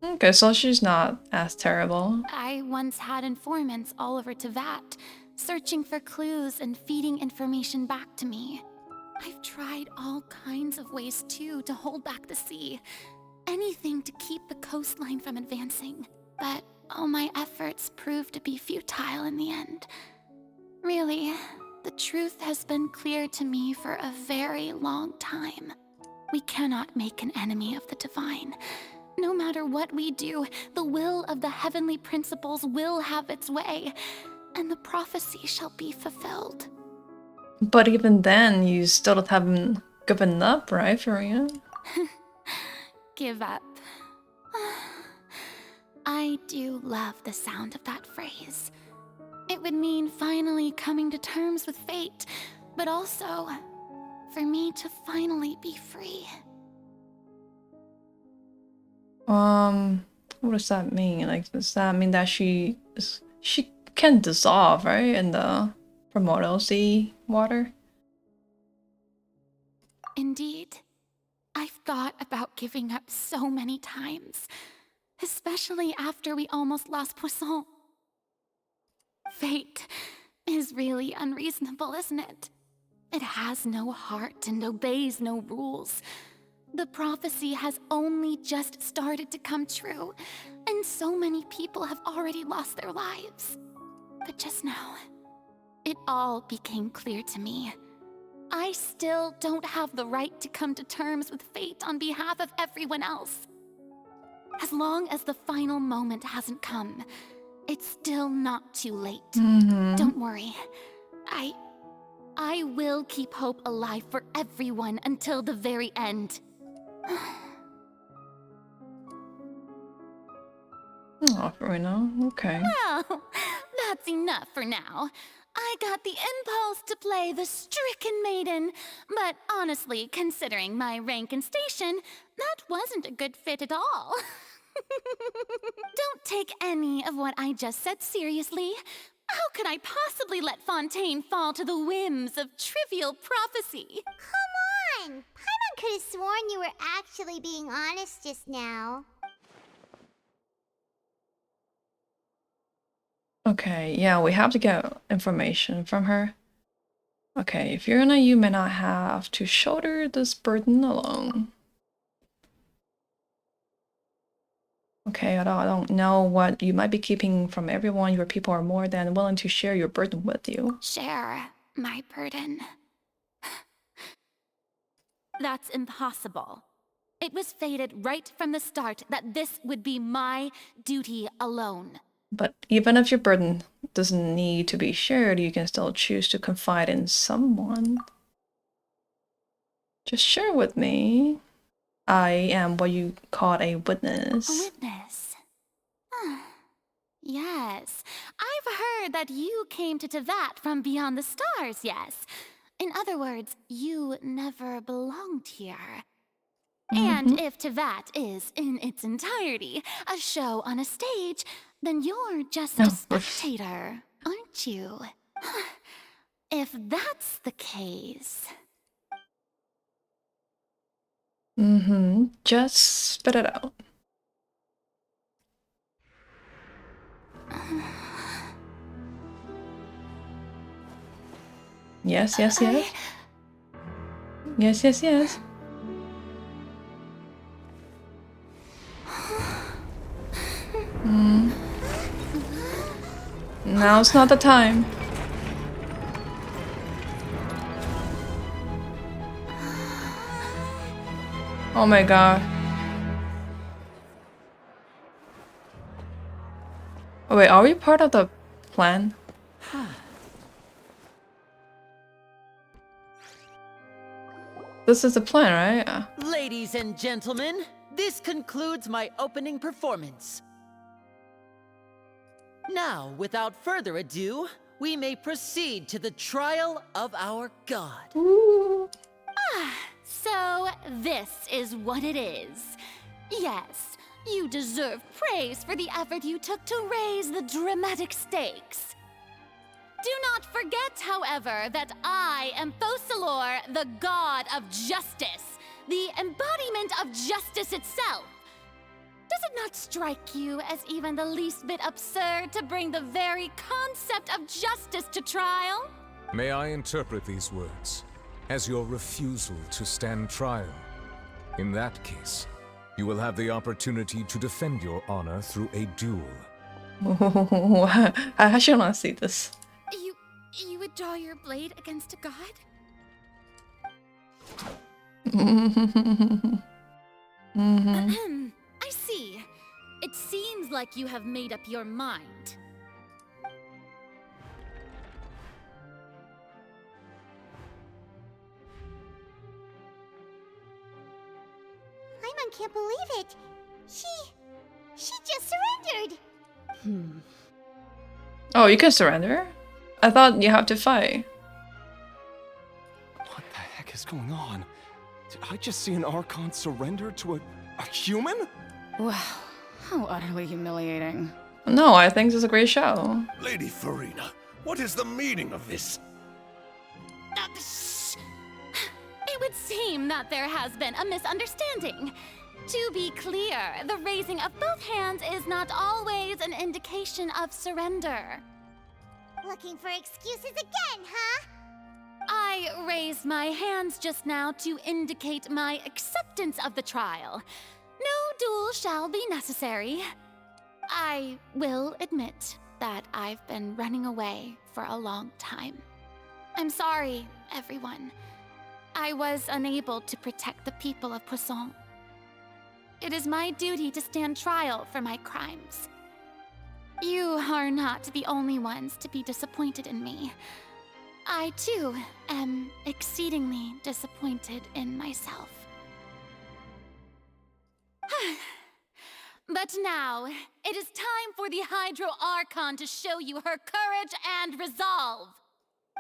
Okay, so she's not as terrible. I once had informants all over Tevat, searching for clues and feeding information back to me. I've tried all kinds of ways too to hold back the sea. Anything to keep the coastline from advancing. But all my efforts proved to be futile in the end. Really, the truth has been clear to me for a very long time. We cannot make an enemy of the divine. No matter what we do, the will of the heavenly principles will have its way, and the prophecy shall be fulfilled. But even then, you still haven't given up, right, Furia? Give up. I do love the sound of that phrase. It would mean finally coming to terms with fate, but also for me to finally be free. What does that mean? Like, does that mean that she can dissolve, right, in the primordial sea water? Indeed. I've thought about giving up so many times, especially after we almost lost Poisson. Fate is really unreasonable, isn't it? It has no heart and obeys no rules. The prophecy has only just started to come true, and so many people have already lost their lives. But just now, it all became clear to me. I still don't have the right to come to terms with fate on behalf of everyone else. As long as the final moment hasn't come, it's still not too late. Don't worry. I will keep hope alive for everyone until the very end. Oh, Furia, okay. Well, that's enough for now. I got the impulse to play the stricken maiden, but honestly, considering my rank and station, that wasn't a good fit at all. Don't take any of what I just said seriously. How could I possibly let Fontaine fall to the whims of trivial prophecy? Come on! Paimon could have sworn you were actually being honest just now. Okay, yeah, we have to get information from her. Okay, Fiona, you may not have to shoulder this burden alone. Okay, although I don't know what you might be keeping from everyone, your people are more than willing to share your burden with you. Share my burden. That's impossible. It was fated right from the start that this would be my duty alone. But even if your burden doesn't need to be shared, you can still choose to confide in someone. Just share with me. I am what you call a witness. A witness? Yes. I've heard that you came to Tevat from beyond the stars, yes. In other words, you never belonged here. And if Tevat is, in its entirety, a show on a stage, then you're just a spectator, aren't you? If that's the case... Just spit it out. Yes, yes, yes. Yes, yes, yes. Now's not the time. Oh my god. Oh wait, are we part of the plan. This is the plan, right? Ladies and gentlemen, this concludes my opening performance. Now, without further ado, we may proceed to the trial of our god. So this is what it is. Yes, you deserve praise for the effort you took to raise the dramatic stakes. Do not forget, however, that I am Focalor, the god of justice, the embodiment of justice itself. Does it not strike you as even the least bit absurd to bring the very concept of justice to trial? May I interpret these words as your refusal to stand trial? In that case, you will have the opportunity to defend your honor through a duel. I actually want to see this. You would draw your blade against a god? I see. It seems like you have made up your mind. Paimon can't believe it. She just surrendered. Oh, you can surrender? I thought you have to fight. What the heck is going on? Did I just see an Archon surrender to a human? Wow, how utterly humiliating. No, I think this is a great show. Lady Farina, what is the meaning of this? It would seem that there has been a misunderstanding. To be clear, the raising of both hands is not always an indication of surrender. Looking for excuses again, huh? I raised my hands just now to indicate my acceptance of the trial. No duel shall be necessary. I will admit that I've been running away for a long time. I'm sorry, everyone. I was unable to protect the people of Poisson. It is my duty to stand trial for my crimes. You are not the only ones to be disappointed in me. I, too, am exceedingly disappointed in myself. But now, it is time for the Hydro Archon to show you her courage and resolve.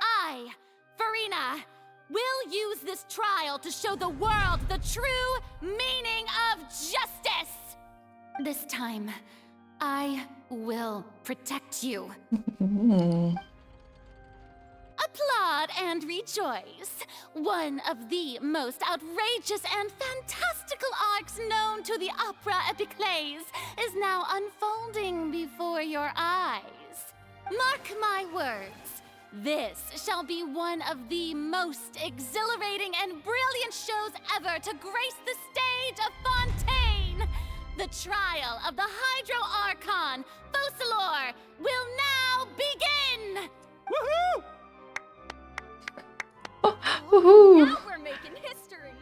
I, Farina, will use this trial to show the world the true meaning of justice. This time, I will protect you. Applaud and rejoice. One of the most outrageous and fantastical arcs known to the opera epiclese is now unfolding before your eyes. Mark my words. This shall be one of the most exhilarating and brilliant shows ever to grace the stage of Fontaine. The trial of the Hydro Archon, Focalor, will now begin! Woohoo! Woohoo! Now we're making history.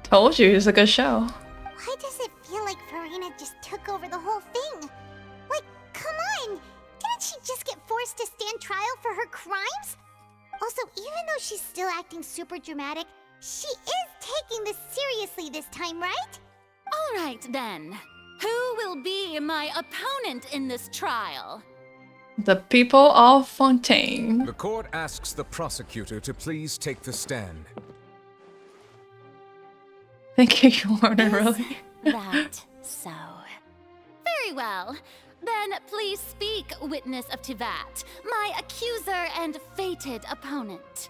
Told you, it's a good show. Why does it feel like Farina just took over the whole thing? Like, come on! Didn't she just get forced to stand trial for her crimes? Also, even though she's still acting super dramatic, she is taking this seriously this time, right? All right, then. Who will be my opponent in this trial? The people of Fontaine. The court asks the prosecutor to please take the stand. Thank you, Your Honor, really? That so. Very well. Then please speak, witness of Tivat, my accuser and fated opponent.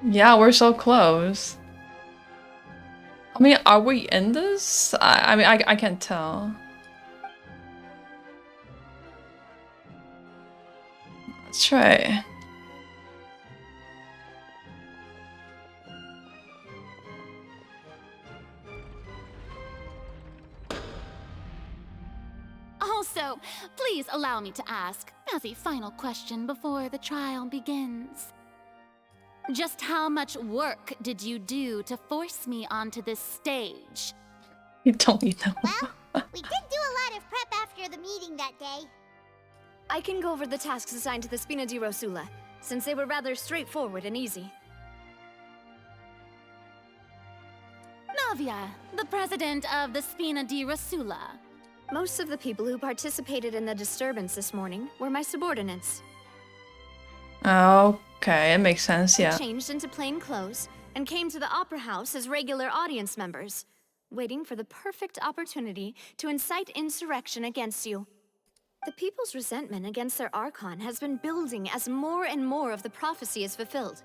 Yeah, we're so close. I mean, are we in this? I mean, I can't tell. Let's try. Also, please allow me to ask, as a final question before the trial begins. Just how much work did you do to force me onto this stage? You don't need them. Well, we did do a lot lot of prep after the meeting that day. I can go over the tasks assigned to the Spina di Rosula, since they were rather straightforward and easy. Navia, the president of the Spina di Rosula. Most of the people who participated in the disturbance this morning were my subordinates. Okay, it makes sense, yeah. I changed into plain clothes and came to the Opera House as regular audience members, waiting for the perfect opportunity to incite insurrection against you. The people's resentment against their Archon has been building as more and more of the prophecy is fulfilled.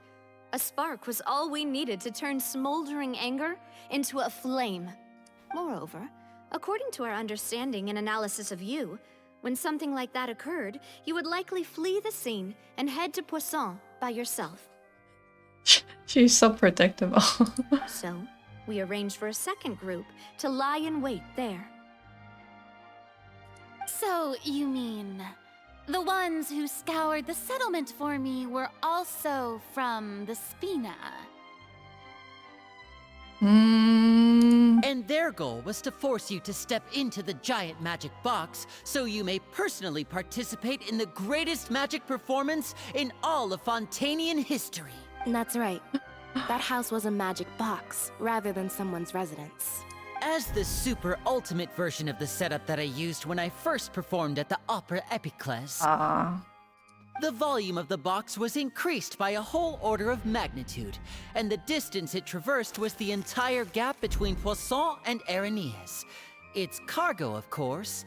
A spark was all we needed to turn smoldering anger into a flame. Moreover, according to our understanding and analysis of you, when something like that occurred, you would likely flee the scene and head to Poisson by yourself. She's so predictable. So, we arranged for a second group to lie in wait there. So, you mean... the ones who scoured the settlement for me were also from the Spina? And their goal was to force you to step into the giant magic box so you may personally participate in the greatest magic performance in all of Fontanian history. That's right. That house was a magic box, rather than someone's residence. As the super ultimate version of the setup that I used when I first performed at the Opera Epiclese, the volume of the box was increased by a whole order of magnitude, and the distance it traversed was the entire gap between Poisson and Aranias. Its cargo, of course.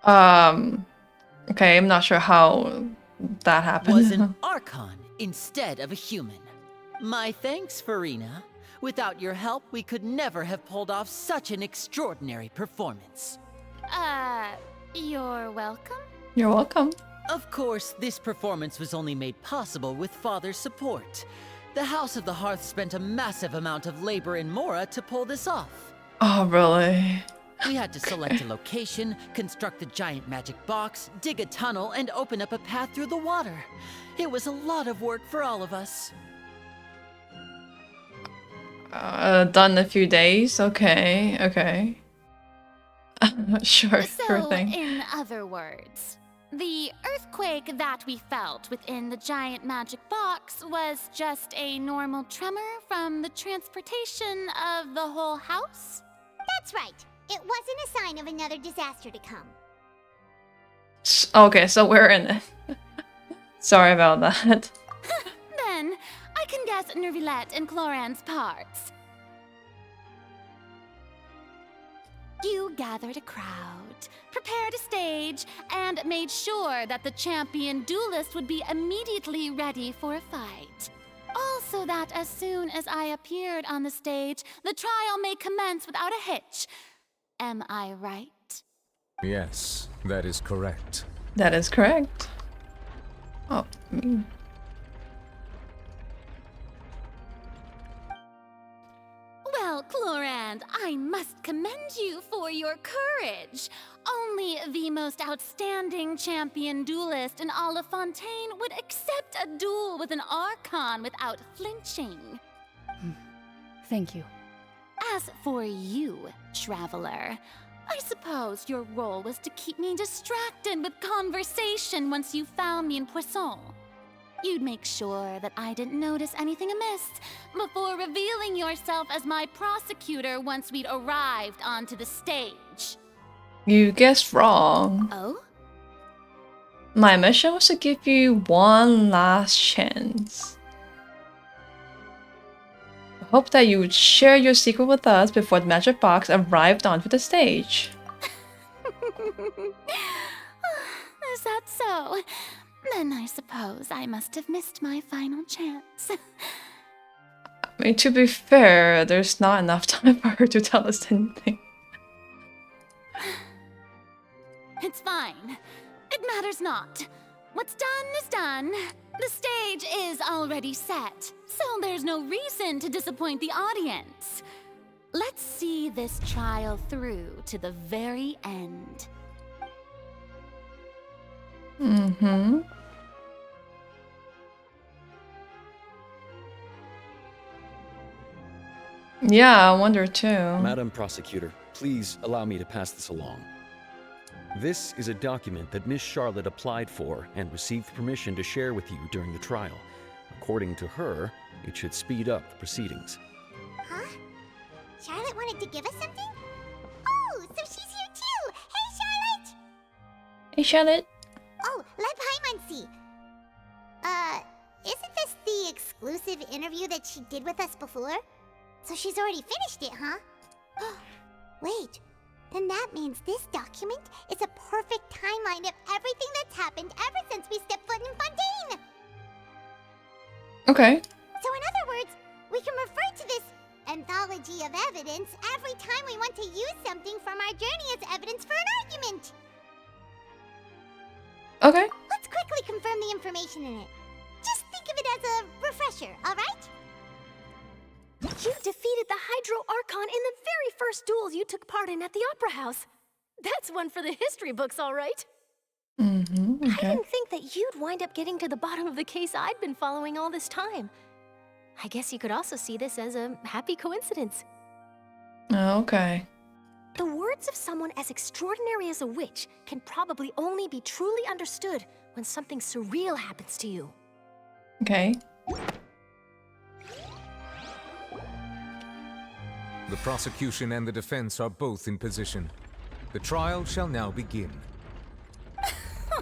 Okay, I'm not sure how that happened. Was an Archon instead of a human. My thanks, Farina. Without your help, we could never have pulled off such an extraordinary performance. You're welcome? You're welcome. Of course, this performance was only made possible with Father's support. The House of the Hearth spent a massive amount of labor in Mora to pull this off. Oh, really? We had to select a location, construct the giant magic box, dig a tunnel, and open up a path through the water. It was a lot of work for all of us. Done in a few days? Okay. Sure thing. In other words, the earthquake that we felt within the giant magic box was just a normal tremor from the transportation of the whole house? That's right. It wasn't a sign of another disaster to come. Okay, so we're in it. Sorry about that. Then, I can guess Nervilette and Cloran's parts. You gathered a crowd, prepared a stage, and made sure that the champion duelist would be immediately ready for a fight. Also that as soon as I appeared on the stage, the trial may commence without a hitch. Am I right? Yes, that is correct. That is correct. Oh, Well, Clorand, I must commend you for your courage. Only the most outstanding champion duelist in all of Fontaine would accept a duel with an Archon without flinching. Thank you. As for you, Traveler, I suppose your role was to keep me distracted with conversation once you found me in Poisson. You'd make sure that I didn't notice anything amiss before revealing yourself as my prosecutor once we'd arrived onto the stage. You guessed wrong. Oh? My mission was to give you one last chance. I hope that you would share your secret with us before the magic box arrived onto the stage. Is that so? Then I suppose I must have missed my final chance. I mean, to be fair, there's not enough time for her to tell us anything. It's fine. It matters not. What's done is done. The stage is already set, so there's no reason to disappoint the audience. Let's see this trial through to the very end. Mm-hmm. Yeah, I wonder too. Madam Prosecutor, Please allow me to pass this along. This is a document that Miss Charlotte applied for and received permission to share with you during the trial. According to her, it should speed up the proceedings. Huh? Charlotte wanted to give us something? Oh, so she's here too! Hey, Charlotte! Hey, Charlotte. Oh, let Paimon see. Isn't this the exclusive interview that she did with us before? So she's already finished it, huh? Wait, then that means this document is a perfect timeline of everything that's happened ever since we stepped foot in Fontaine! Okay. So in other words, we can refer to this anthology of evidence every time we want to use something from our journey as evidence for an argument! Okay. Let's quickly confirm the information in it. Just think of it as a refresher, alright? You defeated the Hydro Archon in the very first duels you took part in at the Opera House. That's one for the history books, all right. Mm-hmm, okay. I didn't think that you'd wind up getting to the bottom of the case I'd been following all this time. I guess you could also see this as a happy coincidence. Okay. The words of someone as extraordinary as a witch can probably only be truly understood when something surreal happens to you. Okay. The prosecution and the defense are both in position. The trial shall now begin.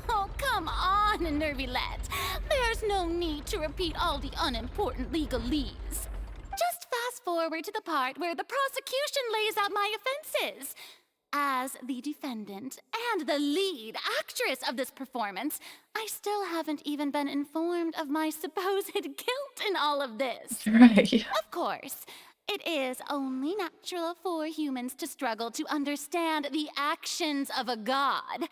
Oh, come on, Nervylette. There's no need to repeat all the unimportant legalese. Just fast forward to the part where the prosecution lays out my offenses. As the defendant and the lead actress of this performance, I still haven't even been informed of my supposed guilt in all of this. Right. Of course, it is only natural for humans to struggle to understand the actions of a god.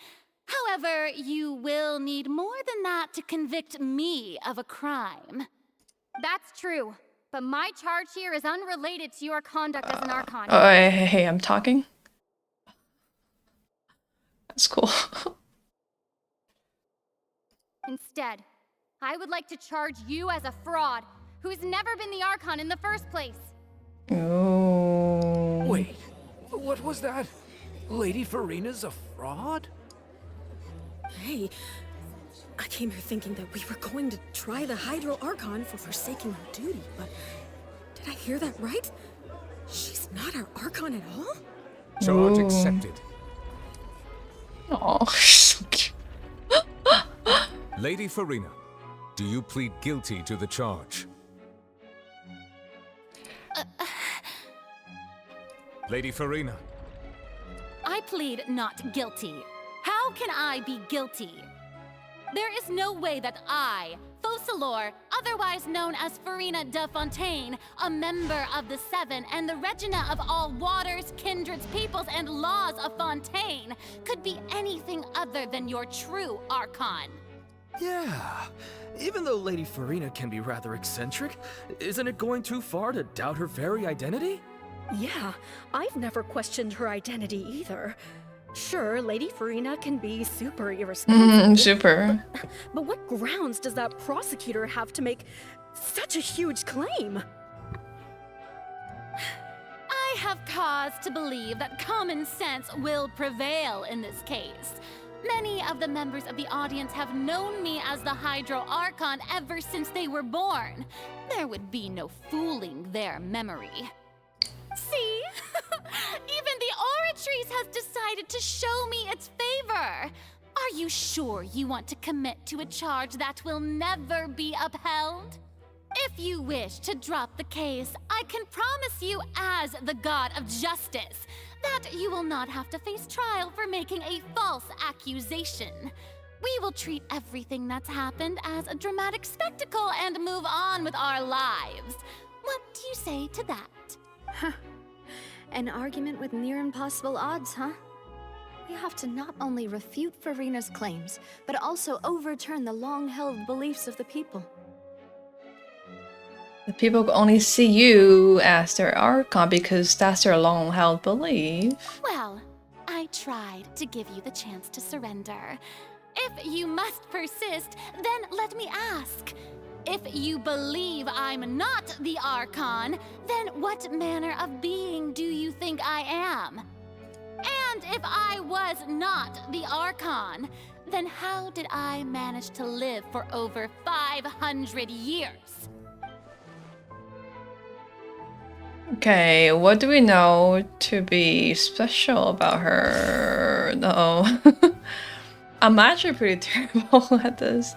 However, you will need more than that to convict me of a crime. That's true, but my charge here is unrelated to your conduct as an Archon. Oh, hey, I'm talking? That's cool. Instead, I would like to charge you as a fraud who's never been the Archon in the first place. Oh. Wait, what was that? Lady Farina's a fraud? Hey, I came here thinking that we were going to try the Hydro Archon for forsaking her duty, but did I hear that right? She's not our Archon at all? Charge accepted. Oh, so cute. Lady Farina, do you plead guilty to the charge? Lady Farina. I plead not guilty. How can I be guilty? There is no way that I, Focalor, otherwise known as Farina de Fontaine, a member of the Seven and the Regina of all waters, kindreds, peoples, and laws of Fontaine, could be anything other than your true Archon. Yeah, even though Lady Farina can be rather eccentric, isn't it going too far to doubt her very identity? Yeah, I've never questioned her identity either. Sure, Lady Farina can be super irresponsible. Super. But what grounds does that prosecutor have to make such a huge claim? I have cause to believe that common sense will prevail in this case. Many of the members of the audience have known me as the Hydro Archon ever since they were born. There would be no fooling their memory. See? Even the Oratrice has decided to show me its favor. Are you sure you want to commit to a charge that will never be upheld? If you wish to drop the case, I can promise you as the God of Justice that you will not have to face trial for making a false accusation. We will treat everything that's happened as a dramatic spectacle and move on with our lives. What do you say to that? Huh. An argument with near impossible odds, huh? We have to not only refute Farina's claims, but also overturn the long-held beliefs of the people. The people only see you as their Archon because that's their long-held belief. Well, I tried to give you the chance to surrender. If you must persist, then let me ask. If you believe I'm not the Archon, then what manner of being do you think I am? And if I was not the Archon, then how did I manage to live for over 500 years? Okay, what do we know to be special about her? No. I'm actually pretty terrible at this.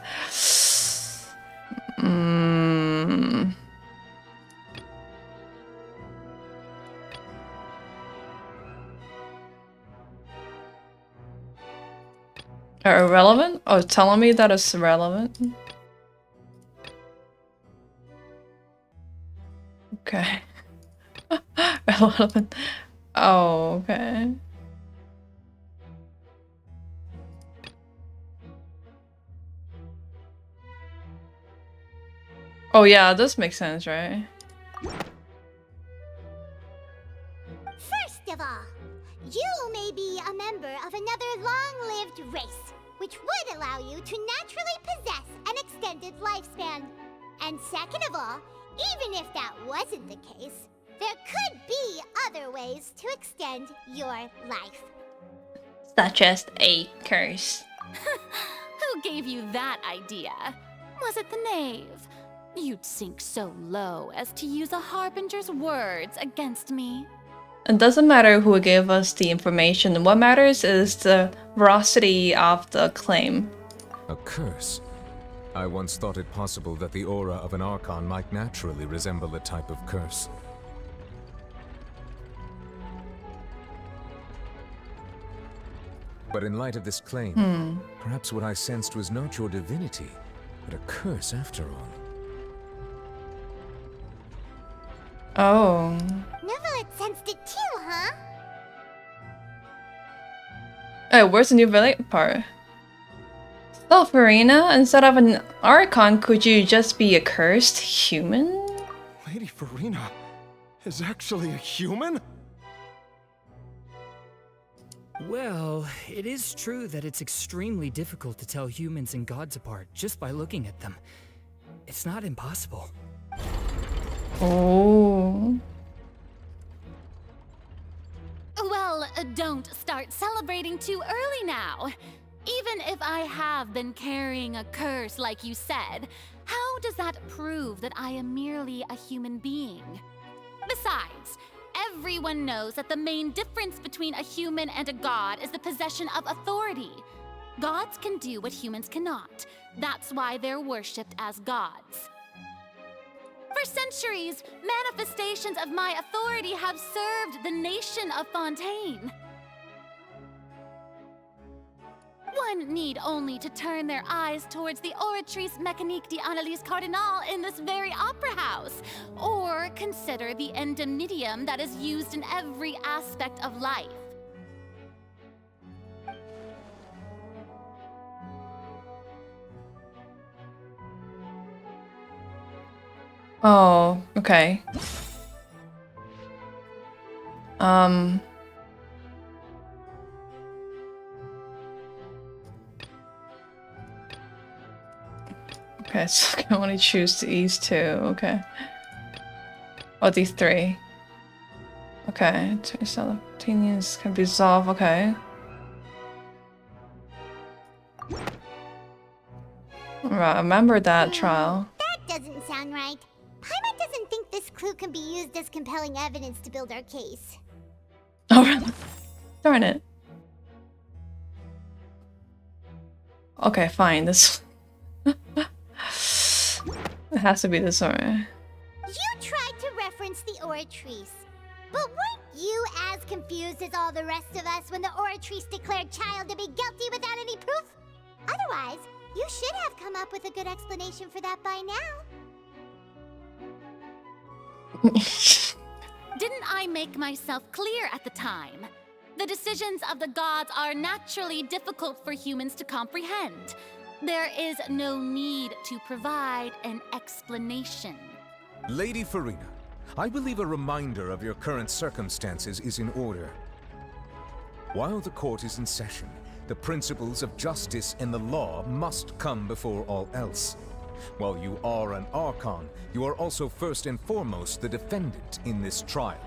Irrelevant? Oh, telling me that it's irrelevant? Okay. Irrelevant. Oh, okay. Oh yeah, this makes sense, right? First of all, you may be a member of another long-lived race, which would allow you to naturally possess an extended lifespan. And second of all, even if that wasn't the case, there could be other ways to extend your life. Such as a curse. Who gave you that idea? Was it the knave? You'd sink so low as to use a harbinger's words against me. It doesn't matter who gave us the information. What matters is the veracity of the claim. A curse? I once thought it possible that the aura of an Archon might naturally resemble a type of curse. But in light of this claim, perhaps what I sensed was not your divinity, but a curse after all. Oh. Neverlet sensed it too, huh? Oh, where's the new villain part? So, Farina, instead of an Archon, could you just be a cursed human? Lady Farina is actually a human? Well, it is true that it's extremely difficult to tell humans and gods apart just by looking at them. It's not impossible. Oh. Well, don't start celebrating too early now. Even if I have been carrying a curse like you said, how does that prove that I am merely a human being? Besides, everyone knows that the main difference between a human and a god is the possession of authority. Gods can do what humans cannot. That's why they're worshipped as gods. For centuries, manifestations of my authority have served the nation of Fontaine. One need only to turn their eyes towards the Oratrice Mécanique d'Analyse Cardinal in this very opera house, or consider the endemnitium that is used in every aspect of life. Oh, okay. Okay, so I can only choose these two, okay. Oh, these three. Okay, two simultaneous can be resolved, okay. Right, remember that trial. That doesn't sound right. Paimon doesn't think this clue can be used as compelling evidence to build our case. Oh, really? Darn it. Okay, fine, this... It has to be this one. You tried to reference the Oratrice, but weren't you as confused as all the rest of us when the Oratrice declared Child to be guilty without any proof? Otherwise, you should have come up with a good explanation for that by now. Didn't I make myself clear at the time? The decisions of the gods are naturally difficult for humans to comprehend. There is no need to provide an explanation. Lady Farina, I believe a reminder of your current circumstances is in order. While the court is in session, the principles of justice and the law must come before all else. While you are an Archon, you are also first and foremost the defendant in this trial.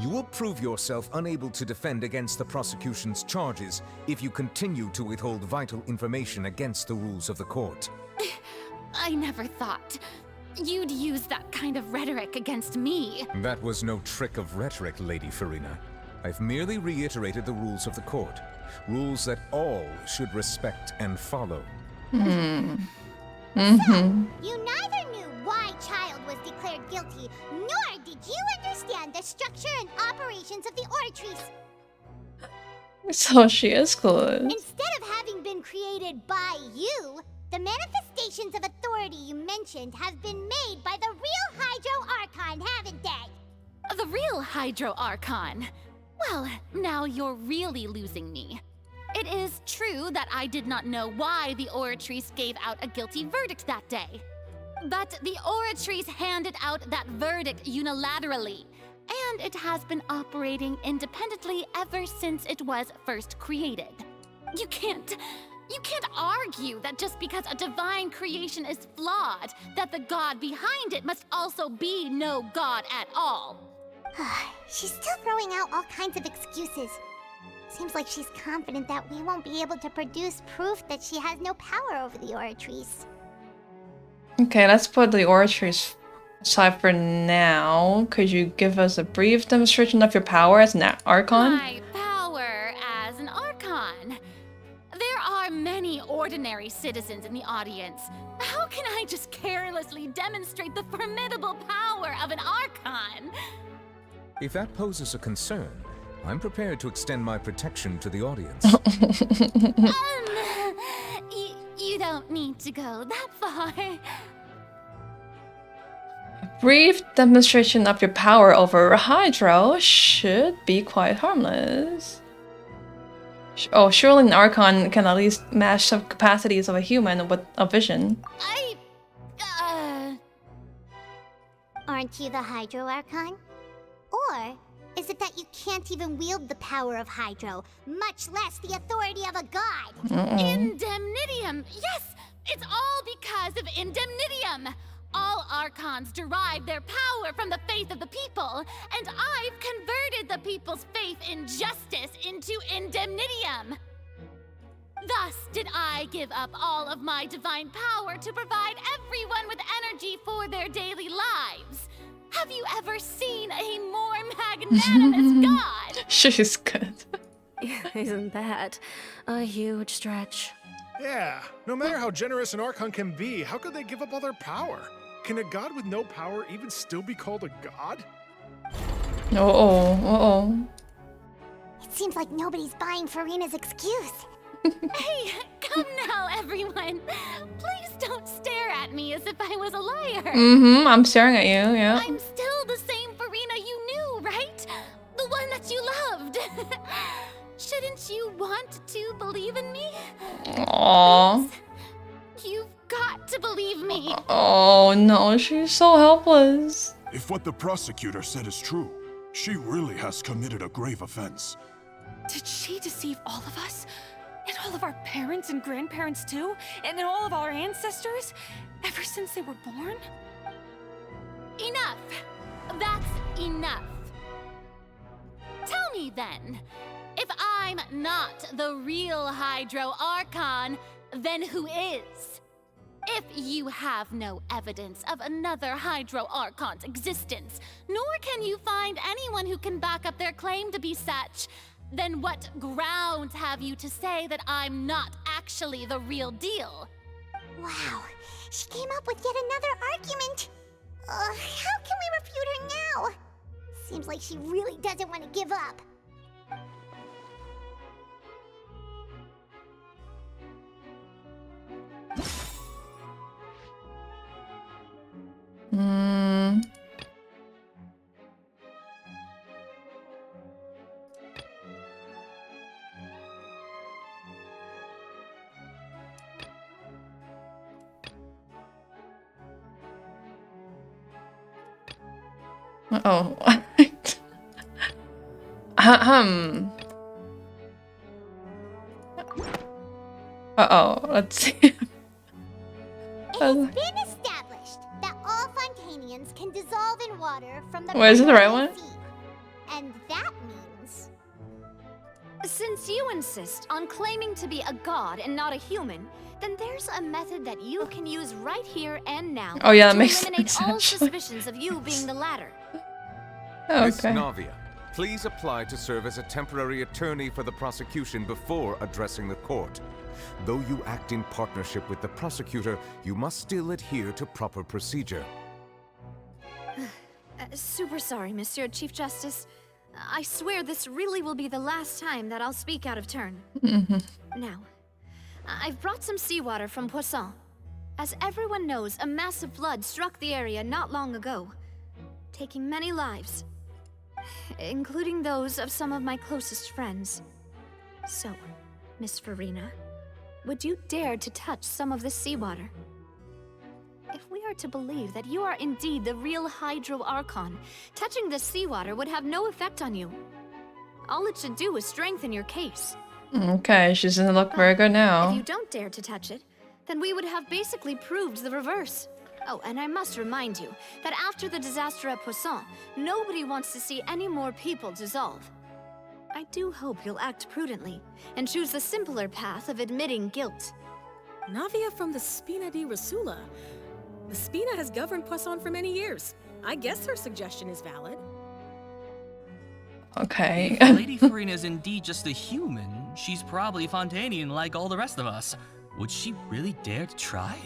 You will prove yourself unable to defend against the prosecution's charges if you continue to withhold vital information against the rules of the court. I never thought you'd use that kind of rhetoric against me. That was no trick of rhetoric, Lady Farina. I've merely reiterated the rules of the court. Rules that all should respect and follow. So, you neither knew why Child was declared guilty, nor did you understand the structure and operations of the Oratrice. So she is clueless. Instead of having been created by you, the manifestations of authority you mentioned have been made by the real Hydro Archon, haven't they? The real Hydro Archon? Well, now you're really losing me. It is true that I did not know why the Oratrice gave out a guilty verdict that day. But the Oratrice handed out that verdict unilaterally, and it has been operating independently ever since it was first created. You can't argue that just because a divine creation is flawed, that the god behind it must also be no god at all. She's still throwing out all kinds of excuses. Seems like she's confident that we won't be able to produce proof that she has no power over the Oratrice. Okay, let's put the Oratrice aside for now. Could you give us a brief demonstration of your power as an Archon? My power as an Archon? There are many ordinary citizens in the audience. How can I just carelessly demonstrate the formidable power of an Archon? If that poses a concern, I'm prepared to extend my protection to the audience. You don't need to go that far. Brief demonstration of your power over Hydro should be quite harmless. Oh, surely an Archon can at least match some capacities of a human with a vision. Aren't you the Hydro Archon? Or is it that you can't even wield the power of Hydro, much less the authority of a god? Indemnitium! Yes! It's all because of Indemnitium! All Archons derive their power from the faith of the people, and I've converted the people's faith in justice into Indemnitium! Thus did I give up all of my divine power to provide everyone with energy for their daily lives. Have you ever seen a more magnanimous god? She's good. Isn't that a huge stretch? Yeah, no matter how generous an Archon can be, how could they give up all their power? Can a god with no power even still be called a god? It seems like nobody's buying Farina's excuse. Hey, come now, everyone. Please don't stare at me as if I was a liar. I'm staring at you, yeah. I'm still the same Farina you knew, right? The one that you loved. Shouldn't you want to believe in me? Aww. Please, you've got to believe me. Oh no, she's so helpless. If what the prosecutor said is true, she really has committed a grave offense. Did she deceive all of us? And all of our parents and grandparents too? And then all of our ancestors? Ever since they were born? Enough! That's enough. Tell me then, if I'm not the real Hydro Archon, then who is? If you have no evidence of another Hydro Archon's existence, nor can you find anyone who can back up their claim to be such, then what grounds have you to say that I'm not actually the real deal? Wow, she came up with yet another argument. How can we refute her now? Seems like she really doesn't want to give up. Uh-oh. Uh-oh, let's see. It has been established that all Fontanians can dissolve in water from the Wait, is it the right one? sea. And you insist on claiming to be a god and not a human, then there's a method that you can use right here and now Oh yeah, that to makes eliminate sense, all actually. suspicions of you being the latter. Miss Okay. Navia, please apply to serve as a temporary attorney for the prosecution before addressing the court. Though you act in partnership with the prosecutor, you must still adhere to proper procedure. Super sorry, Monsieur Chief Justice. I swear this really will be the last time that I'll speak out of turn. Now, I've brought some seawater from Poisson. As everyone knows, a massive flood struck the area not long ago, taking many lives, including those of some of my closest friends. So, Miss Farina, would you dare to touch some of this seawater? If we are to believe that you are indeed the real Hydro Archon, touching this seawater would have no effect on you. All it should do is strengthen your case. Okay, she doesn't look very good If now. you don't dare to touch it, then we would have basically proved the reverse. Oh, and I must remind you that after the disaster at Poisson, nobody wants to see any more people dissolve. I do hope you'll act prudently and choose the simpler path of admitting guilt. Navia from the Spina di Rasula. The Spina has governed Poisson for many years. I guess her suggestion is valid. Okay. If Lady Farina is indeed just a human, she's probably Fontanian like all the rest of us. Would she really dare to try?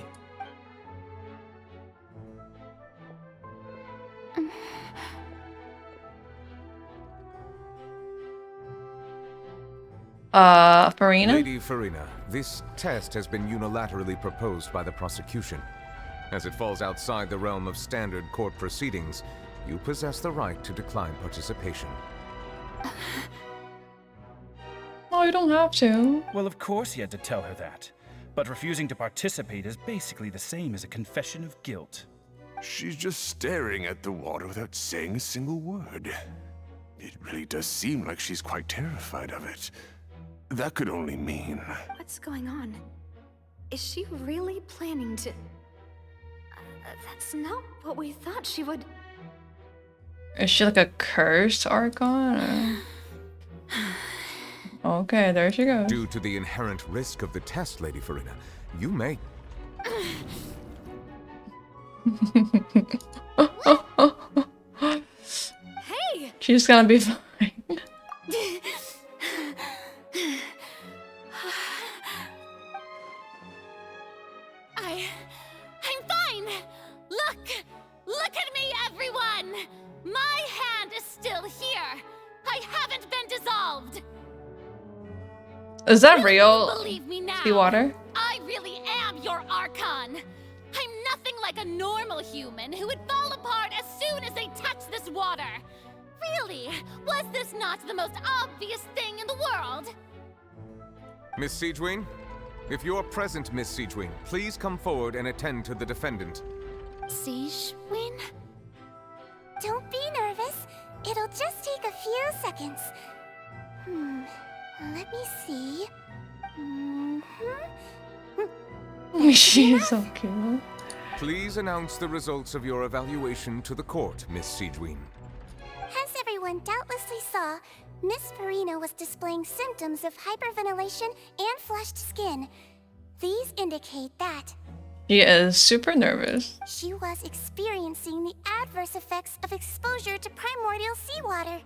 Farina? Lady Farina, this test has been unilaterally proposed by the prosecution. As it falls outside the realm of standard court proceedings, you possess the right to decline participation. Oh, you don't have to. Well, of course he had to tell her that. But refusing to participate is basically the same as a confession of guilt. She's just staring at the water without saying a single word. It really does seem like she's quite terrified of it. That could only mean... What's going on? Is she really planning to... that's not what we thought she would... Is she like a cursed Archon? Or... Okay, there she goes. Due to the inherent risk of the test, Lady Farina, you may... Hey! She's gonna be fine. I'm fine! Look at me, everyone! My hand is still here! I haven't been dissolved! Is that real? Believe me now! Seawater? I really am your Archon! I'm nothing like a normal human who would fall apart as soon as they touch this water! Really? Was this not the most obvious thing in the world? Miss Siegewin? If you are present, Miss Siegewin, please come forward and attend to the defendant. Siegewin? Don't be nervous. It'll just take a few seconds. Let me see. She is so cute. Please announce the results of your evaluation to the court, Miss Siegewin. As everyone doubtlessly saw, Miss Farina was displaying symptoms of hyperventilation and flushed skin. These indicate that She is super nervous. she was experiencing the adverse effects of exposure to primordial seawater.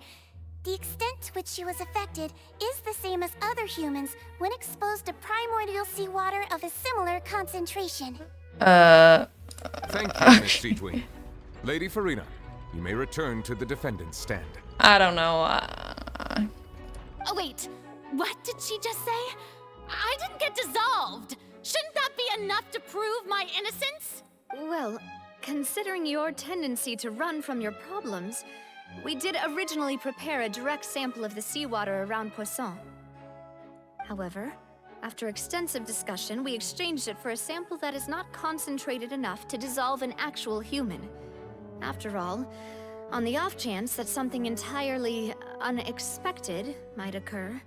The extent to which she was affected is the same as other humans when exposed to primordial seawater of a similar concentration. Thank you, Miss Siegewin. Lady Farina, you may return to the defendant's stand. I don't know. Oh, wait. What did she just say? I didn't get dissolved! Shouldn't that be enough to prove my innocence? Well, considering your tendency to run from your problems, we did originally prepare a direct sample of the seawater around Poisson. However, after extensive discussion, we exchanged it for a sample that is not concentrated enough to dissolve an actual human. After all, on the off chance that something entirely unexpected might occur.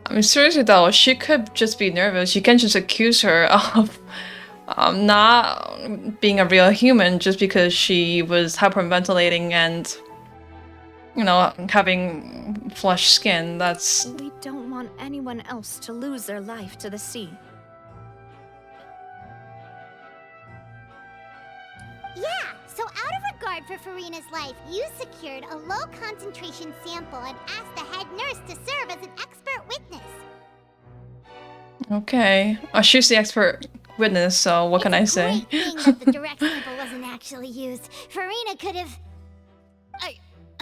I mean, seriously though, she could just be nervous. You can't just accuse her of not being a real human just because she was hyperventilating and, you know, having flesh skin. That's We don't want anyone else to lose their life to the sea. Yeah, so out of regard for Farina's life, you secured a low concentration sample and asked the head nurse to serve as an expert witness. okay. Oh, she's the expert witness, so what can I say? Great thing that the direct sample wasn't actually used. Farina could have...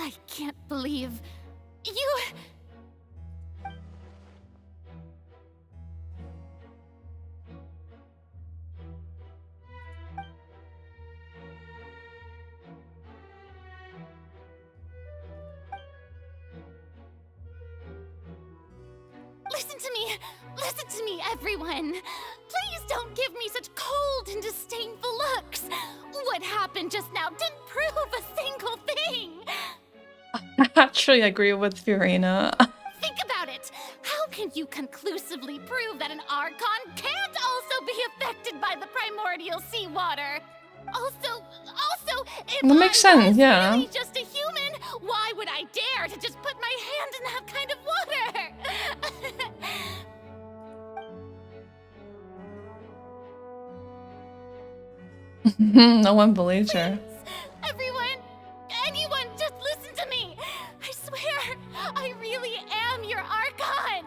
I can't believe you. Listen to me, everyone. Please don't give me such cold and disdainful looks. What happened just now didn't prove a single thing. I actually agree with Farina. Think about it. How can you conclusively prove that an Archon can't also be affected by the primordial seawater? Also, if That makes I sense, was yeah. really just a human, why would I dare to just put my hand in that kind of water? No one believes her. Anyone, just listen to me. I swear, I really am your Archon.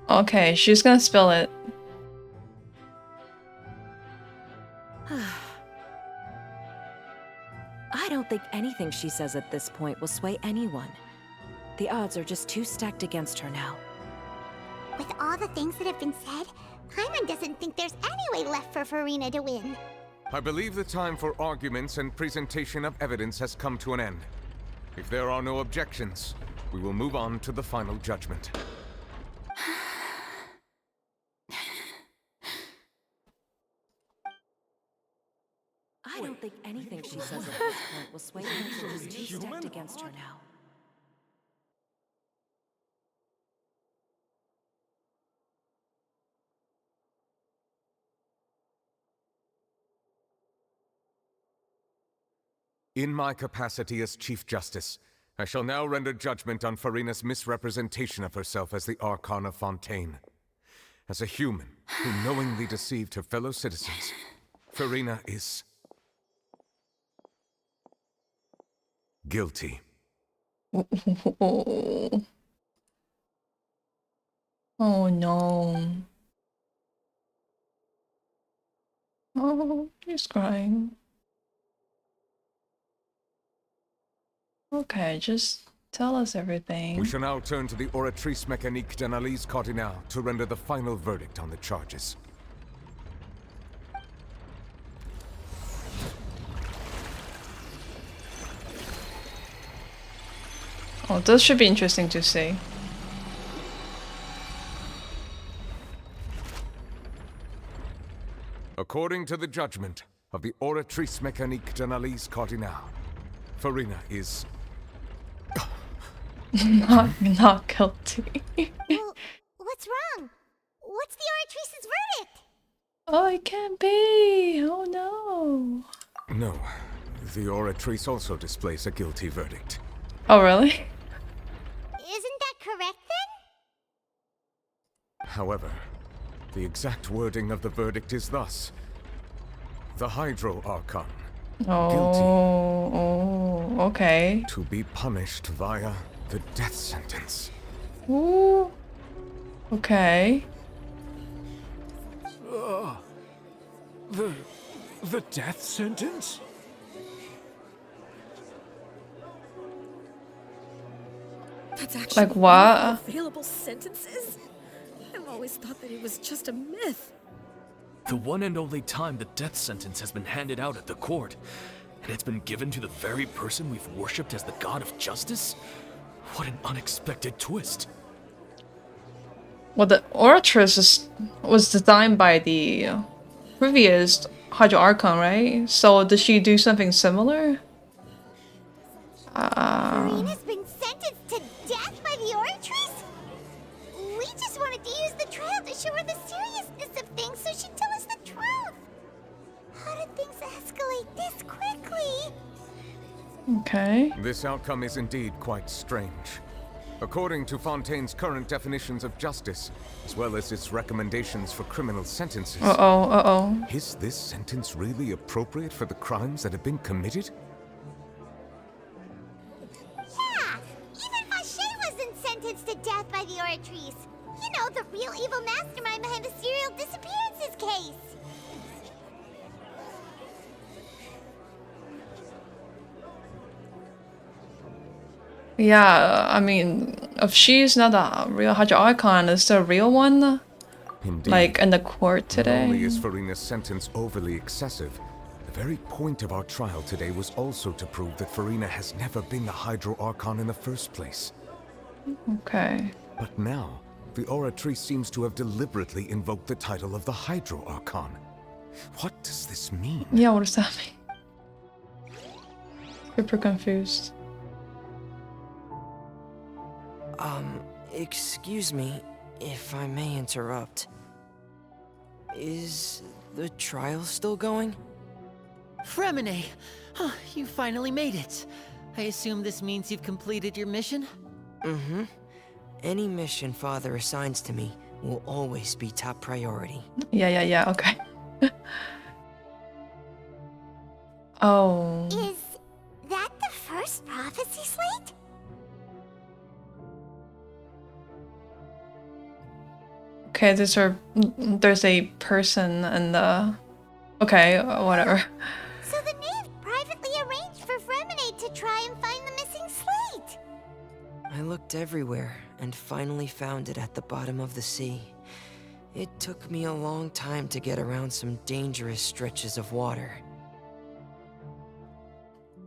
Okay, she's gonna spill it. I don't think anything she says at this point will sway anyone. The odds are just too stacked against her now. With all the things that have been said, Paimon doesn't think there's any way left for Farina to win. I believe the time for arguments and presentation of evidence has come to an end. If there are no objections, we will move on to the final judgment. I don't think anything she says at this point will sway anyone. She's too stacked against her now. In my capacity as Chief Justice, I shall now render judgment on Farina's misrepresentation of herself as the Archon of Fontaine. As a human who knowingly deceived her fellow citizens, Farina is guilty. Oh no. Oh, she's crying. Okay, just tell us everything. We shall now turn to the Oratrice Mécanique d'Analyse Cardinal to render the final verdict on the charges. Oh, this should be interesting to see. According to the judgment of the Oratrice Mécanique d'Analyse Cardinal, Farina is not guilty. Well, what's wrong? What's the Oratrice's verdict? Oh, it can't be. Oh no. No. The Oratrice also displays a guilty verdict. Oh really? Isn't that correct then? However, the exact wording of the verdict is thus. The Hydro Archon. Oh, okay. To be punished via the death sentence. Ooh. Okay. The death sentence? That's actually Like what? available sentences? I've always thought that it was just a myth. The one and only time the death sentence has been handed out at the court, and it's been given to the very person we've worshipped as the god of justice? What an unexpected twist. Well, the Oratrice was designed by the previous Hydro Archon, right? So did she do something similar? Farina's been sentenced to death by the Oratrice? We just wanted to use the trial to show her the seriousness of things so she'd tell us the truth. How did things escalate this quickly? Okay. This outcome is indeed quite strange. According to Fontaine's current definitions of justice, as well as its recommendations for criminal sentences, is this sentence really appropriate for the crimes that have been committed? Yeah, even Vache wasn't sentenced to death by the Oratrice. You know, the real evil mastermind behind the serial disappearances case. Yeah, I mean, if she's not a real Hydro Archon, is the real one? Indeed. Like in the court today? Not only is Farina's sentence overly excessive, the very point of our trial today was also to prove that Farina has never been the Hydro Archon in the first place. Okay. But now, the Oratrice seems to have deliberately invoked the title of the Hydro Archon. What does this mean? Yeah, what does that mean? Super confused. Excuse me, if I may interrupt. Is the trial still going? Fremine! You finally made it. I assume this means you've completed your mission? Mm-hmm. Any mission Father assigns to me will always be top priority. Yeah, okay. Oh. Is that the first prophecy slate? Okay, there's a person in the... Okay, whatever. So the knave privately arranged for Fremine to try and find the missing slate. I looked everywhere and finally found it at the bottom of the sea. It took me a long time to get around some dangerous stretches of water.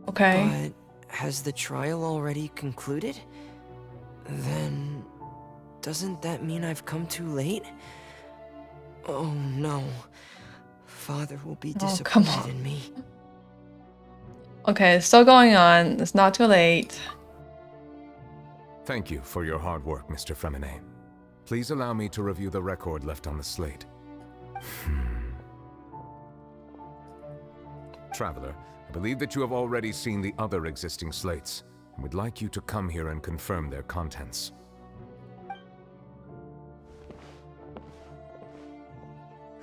Okay. But has the trial already concluded? Then... doesn't that mean I've come too late? Oh no. Father will be disappointed in me. Okay, it's still going on. It's not too late. Thank you for your hard work, Mr. Fremine. Please allow me to review the record left on the slate. Traveler, I believe that you have already seen the other existing slates, and would like you to come here and confirm their contents.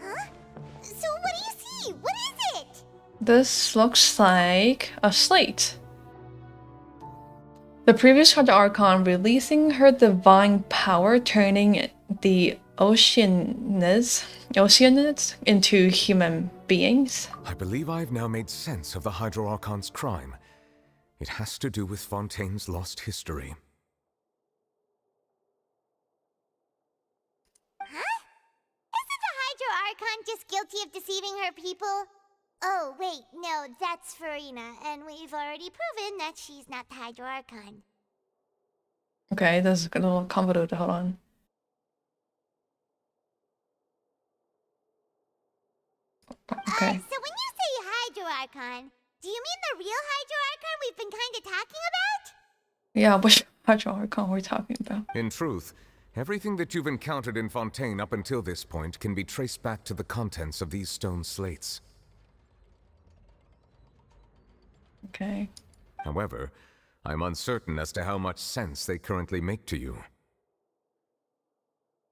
Huh? So what do you see? What is it? This looks like a slate. The previous Hydro Archon releasing her divine power, turning the Oceanids into human beings. I believe I've now made sense of the Hydro Archon's crime. It has to do with Fontaine's lost history. Huh? Isn't the Hydro Archon just guilty of deceiving her people? Oh, wait, no, that's Farina, and we've already proven that she's not the Hydro Archon. Okay, this is a little convoluted. Hold on. Okay. So when you say Hydro Archon, do you mean the real Hydro Archon we've been kind of talking about? Yeah, which Hydro Archon we're talking about? In truth, everything that you've encountered in Fontaine up until this point can be traced back to the contents of these stone slates. Okay. However, I'm uncertain as to how much sense they currently make to you.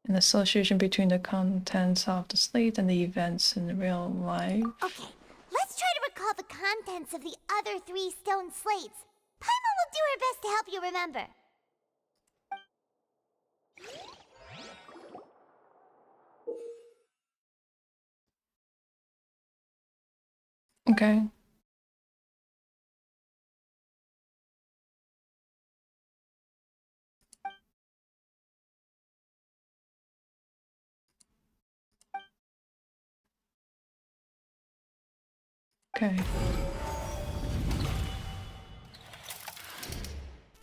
An association between the contents of the slate and the events in real life. Okay, let's try to recall the contents of the other 3 stone slates. Paimon will do her best to help you remember. Okay. Okay.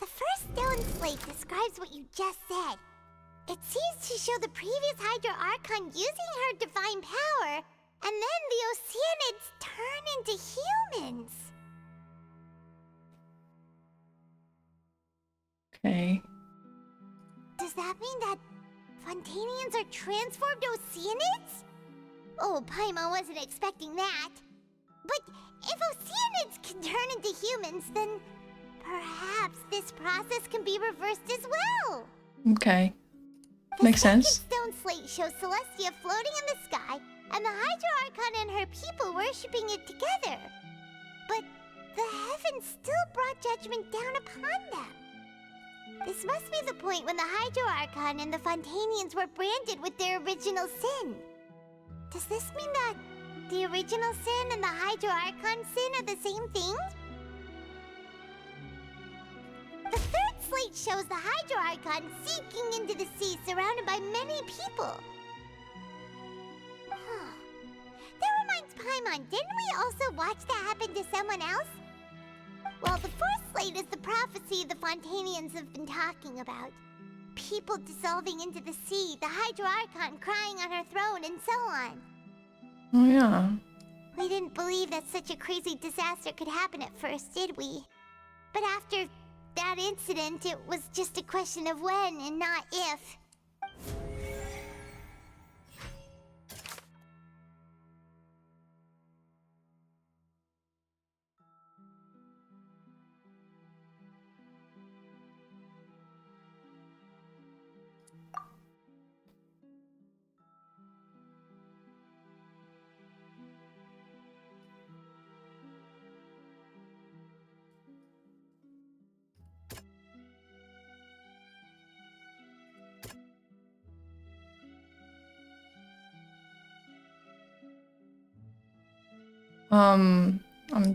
The first stone slate describes what you just said. It seems to show the previous Hydro Archon using her divine power, and then the Oceanids turn into humans. Okay. Does that mean that Fontainians are transformed Oceanids? Oh, Paimon wasn't expecting that. But if Oceanids can turn into humans, then perhaps this process can be reversed as well. Okay. Makes sense. Stone slate shows Celestia floating in the sky, and the Hydro Archon and her people worshipping it together. But the heavens still brought judgment down upon them. This must be the point when the Hydro Archon and the Fontanians were branded with their original sin. Does this mean that the original sin and the Hydro Archon sin are the same thing? The third slate shows the Hydro Archon sinking into the sea surrounded by many people. That reminds Paimon, didn't we also watch that happen to someone else? Well, the fourth slate is the prophecy the Fontanians have been talking about. People dissolving into the sea, the Hydro Archon crying on her throne, and so on. Oh, yeah. We didn't believe that such a crazy disaster could happen at first, did we? But after that incident, it was just a question of when and not if.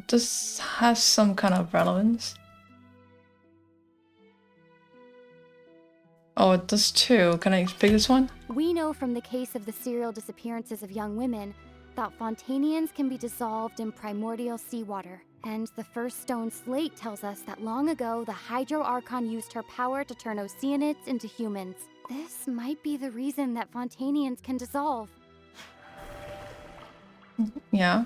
This has some kind of relevance. Oh, it does too. Can I pick this one? We know from the case of the serial disappearances of young women that Fontanians can be dissolved in primordial seawater. And the first stone slate tells us that long ago, the Hydro Archon used her power to turn Oceanids into humans. This might be the reason that Fontanians can dissolve. Yeah.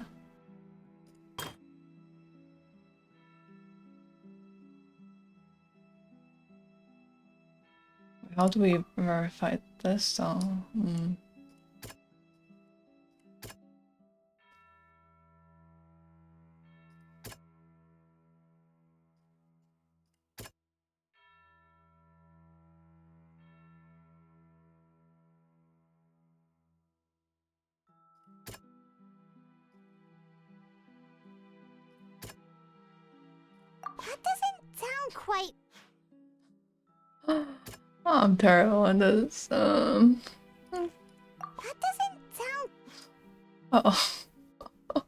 How do we verify this? Oh, That doesn't sound quite... I'm terrible at this. That doesn't sound... Uh-oh.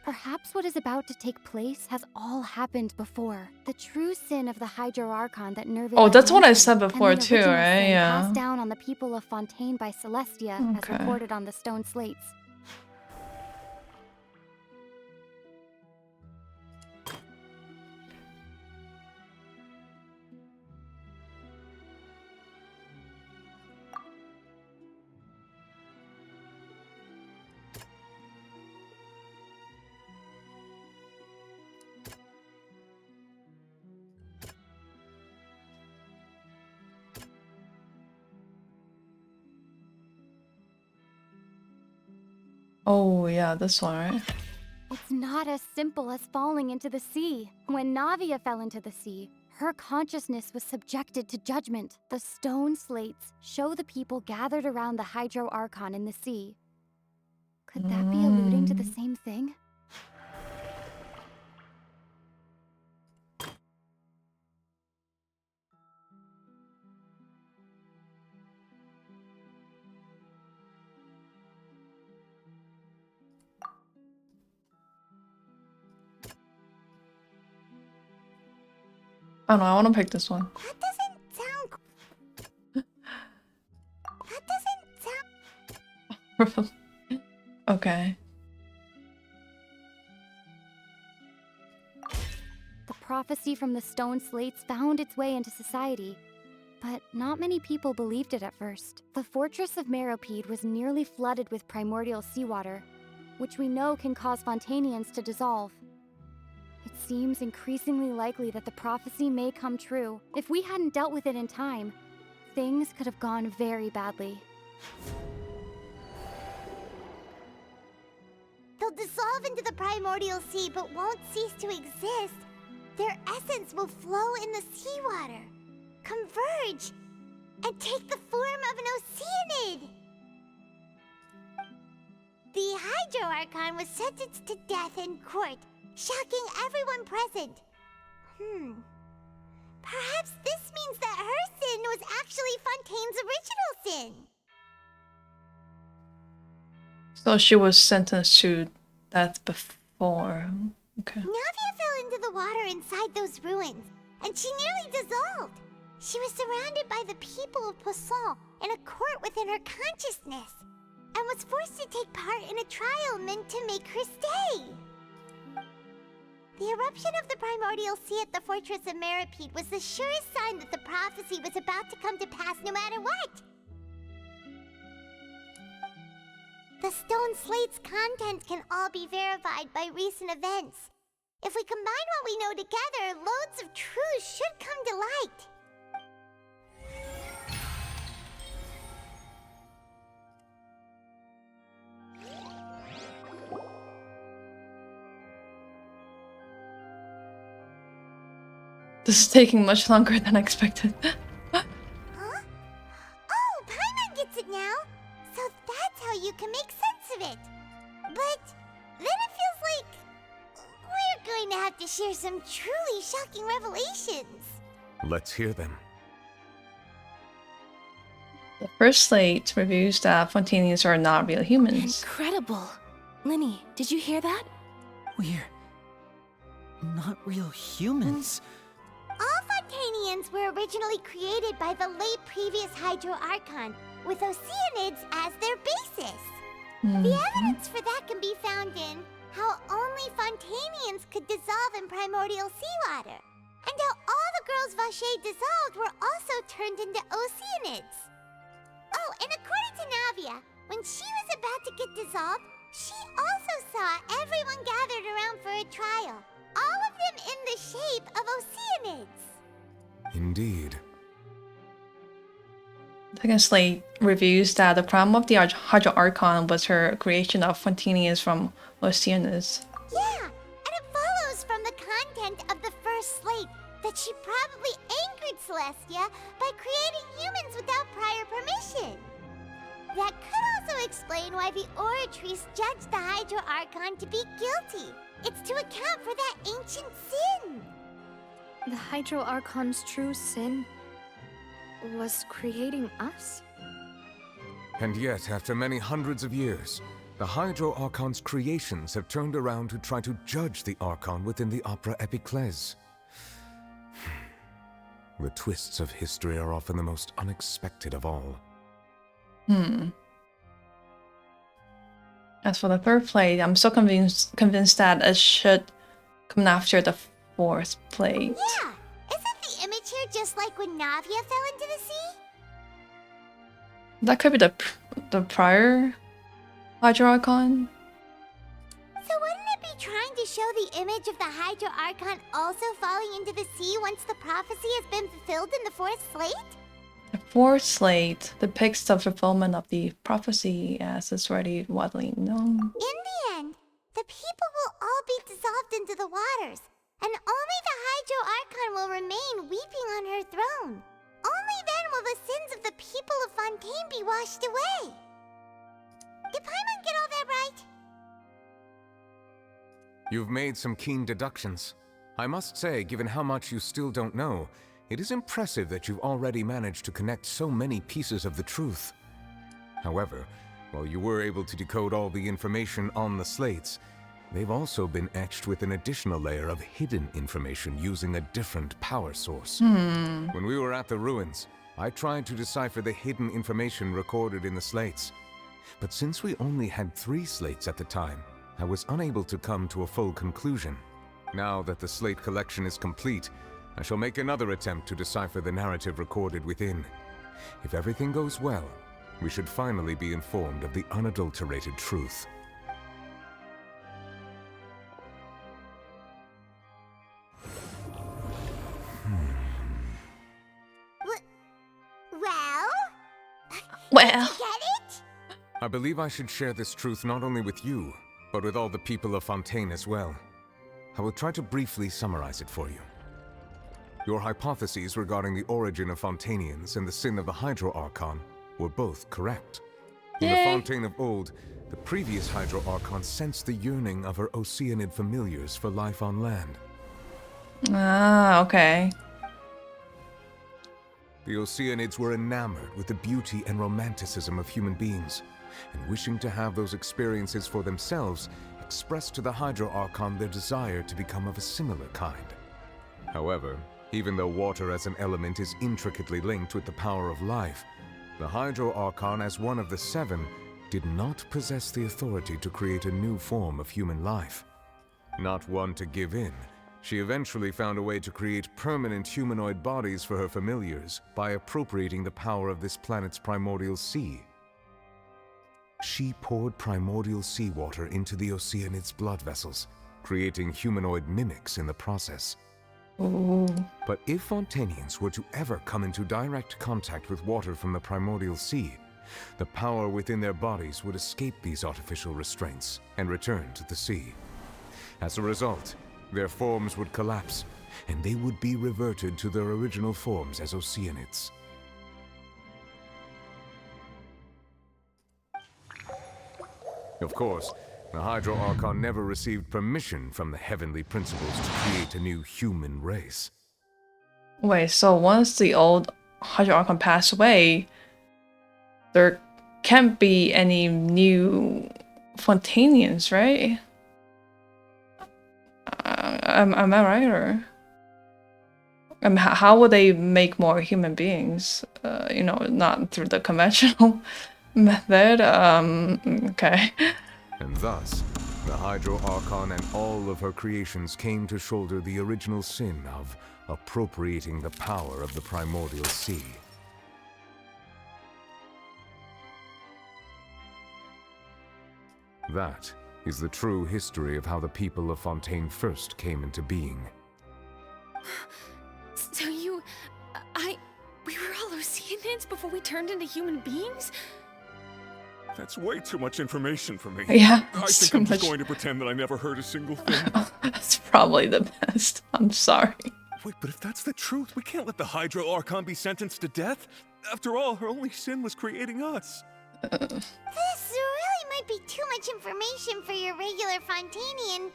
Perhaps what is about to take place has all happened before. The true sin of the Hydro Archon that Nerva... Oh, that's what I said before too, right? Yeah. Passed down on the people of Fontaine by Celestia, as recorded on the stone slates. Oh, yeah, this one, right? It's not as simple as falling into the sea. When Navia fell into the sea, her consciousness was subjected to judgment. The stone slates show the people gathered around the Hydro Archon in the sea. Could that be alluding to the same thing? I don't know, I want to pick this one. That doesn't sound... That doesn't sound... Okay. The prophecy from the stone slates found its way into society, but not many people believed it at first. The fortress of Meropide was nearly flooded with primordial seawater, which we know can cause Fontanians to dissolve. It seems increasingly likely that the prophecy may come true. If we hadn't dealt with it in time, things could have gone very badly. dissolve into the primordial sea but won't cease to exist, their essence will flow in the seawater, converge, and take the form of an Oceanid. The Hydro Archon was sentenced to death in court, shocking everyone present. Perhaps this means that her sin was actually Fontaine's original sin. So she was sentenced to death before. Okay. Navia fell into the water inside those ruins, and she nearly dissolved. She was surrounded by the people of Poisson in a court within her consciousness, and was forced to take part in a trial meant to make her stay. The eruption of the primordial sea at the fortress of Meripede was the surest sign that the prophecy was about to come to pass no matter what. The stone slate's content can all be verified by recent events. If we combine what we know together, loads of truths should come to light. This is taking much longer than expected. Huh? Oh, Paimon gets it now! So that's how you can make sense of it. But then it feels like we're going to have to share some truly shocking revelations. Let's hear them. The first slate reveals that Fontainians are not real humans. Incredible. Linny, did you hear that? We're not real humans. All Fontainians were originally created by the late previous Hydro Archon, with Oceanids as their basis. The evidence for that can be found in how only Fontainians could dissolve in primordial seawater, and how all the girls Vacher dissolved were also turned into Oceanids. Oh, and according to Navia, when she was about to get dissolved, she also saw everyone gathered around for a trial, all of them in the shape of Oceanids. Indeed. The second slate reveals that the crown of the Hydro Archon was her creation of Fontainians from Oceanus. Yeah, and it follows from the content of the first slate that she probably angered Celestia by creating humans without prior permission. That could also explain why the Oratrice judged the Hydro Archon to be guilty. It's to account for that ancient sin. The Hydro Archon's true sin was creating us? And yet, after many hundreds of years, the Hydro Archon's creations have turned around to try to judge the Archon within the Opera Epiclese. The twists of history are often the most unexpected of all. As for the third plate, I'm so convinced that it should come after the fourth plate. Yeah, isn't the image here just like when Navia fell into the sea? That could be the prior Hydro Archon. So wouldn't it be trying to show the image of the Hydro Archon also falling into the sea once the prophecy has been fulfilled in the fourth slate? The fourth slate depicts the fulfillment of the prophecy as it's already widely known. In the end, the people will all be dissolved into the waters, and only the Hydro Archon will remain weeping on her throne. Only then will the sins of the people of Fontaine be washed away. Did Paimon get all that right? You've made some keen deductions. I must say, given how much you still don't know, it is impressive that you've already managed to connect so many pieces of the truth. However, while you were able to decode all the information on the slates, they've also been etched with an additional layer of hidden information using a different power source. When we were at the ruins, I tried to decipher the hidden information recorded in the slates. But since we only had 3 slates at the time, I was unable to come to a full conclusion. Now that the slate collection is complete, I shall make another attempt to decipher the narrative recorded within. If everything goes well, we should finally be informed of the unadulterated truth. Well? Did you get it? I believe I should share this truth not only with you, but with all the people of Fontaine as well. I will try to briefly summarize it for you. Your hypotheses regarding the origin of Fontanians and the sin of the Hydro Archon were both correct. In the Fontaine of old, the previous Hydro Archon sensed the yearning of her Oceanid familiars for life on land. Ah, okay. The Oceanids were enamored with the beauty and romanticism of human beings, and wishing to have those experiences for themselves, expressed to the Hydro Archon their desire to become of a similar kind. However, even though water as an element is intricately linked with the power of life, the Hydro Archon, as one of the seven, did not possess the authority to create a new form of human life. Not one to give in, she eventually found a way to create permanent humanoid bodies for her familiars by appropriating the power of this planet's primordial sea. She poured primordial seawater into the Oceanid's blood vessels, creating humanoid mimics in the process. Ooh. But if Fontanians were to ever come into direct contact with water from the primordial sea, the power within their bodies would escape these artificial restraints and return to the sea. As a result, their forms would collapse, and they would be reverted to their original forms as Oceanids. Of course, the Hydro Archon never received permission from the heavenly principles to create a new human race. Wait, so once the old Hydro Archon passed away, there can't be any new Fontanians, right? Am I right, or how would they make more human beings? You know, not through the conventional method. Okay. And thus, the Hydro Archon and all of her creations came to shoulder the original sin of appropriating the power of the primordial sea. That is the true history of how the people of Fontaine first came into being. So we were all Oceanids before we turned into human beings? That's way too much information for me. Yeah, I it's think too I'm just much. going to pretend that I never heard a single thing. That's probably the best. I'm sorry. Wait, but if that's the truth, we can't let the Hydro Archon be sentenced to death. After all, her only sin was creating us. This really might be too much information for your regular Fontanian,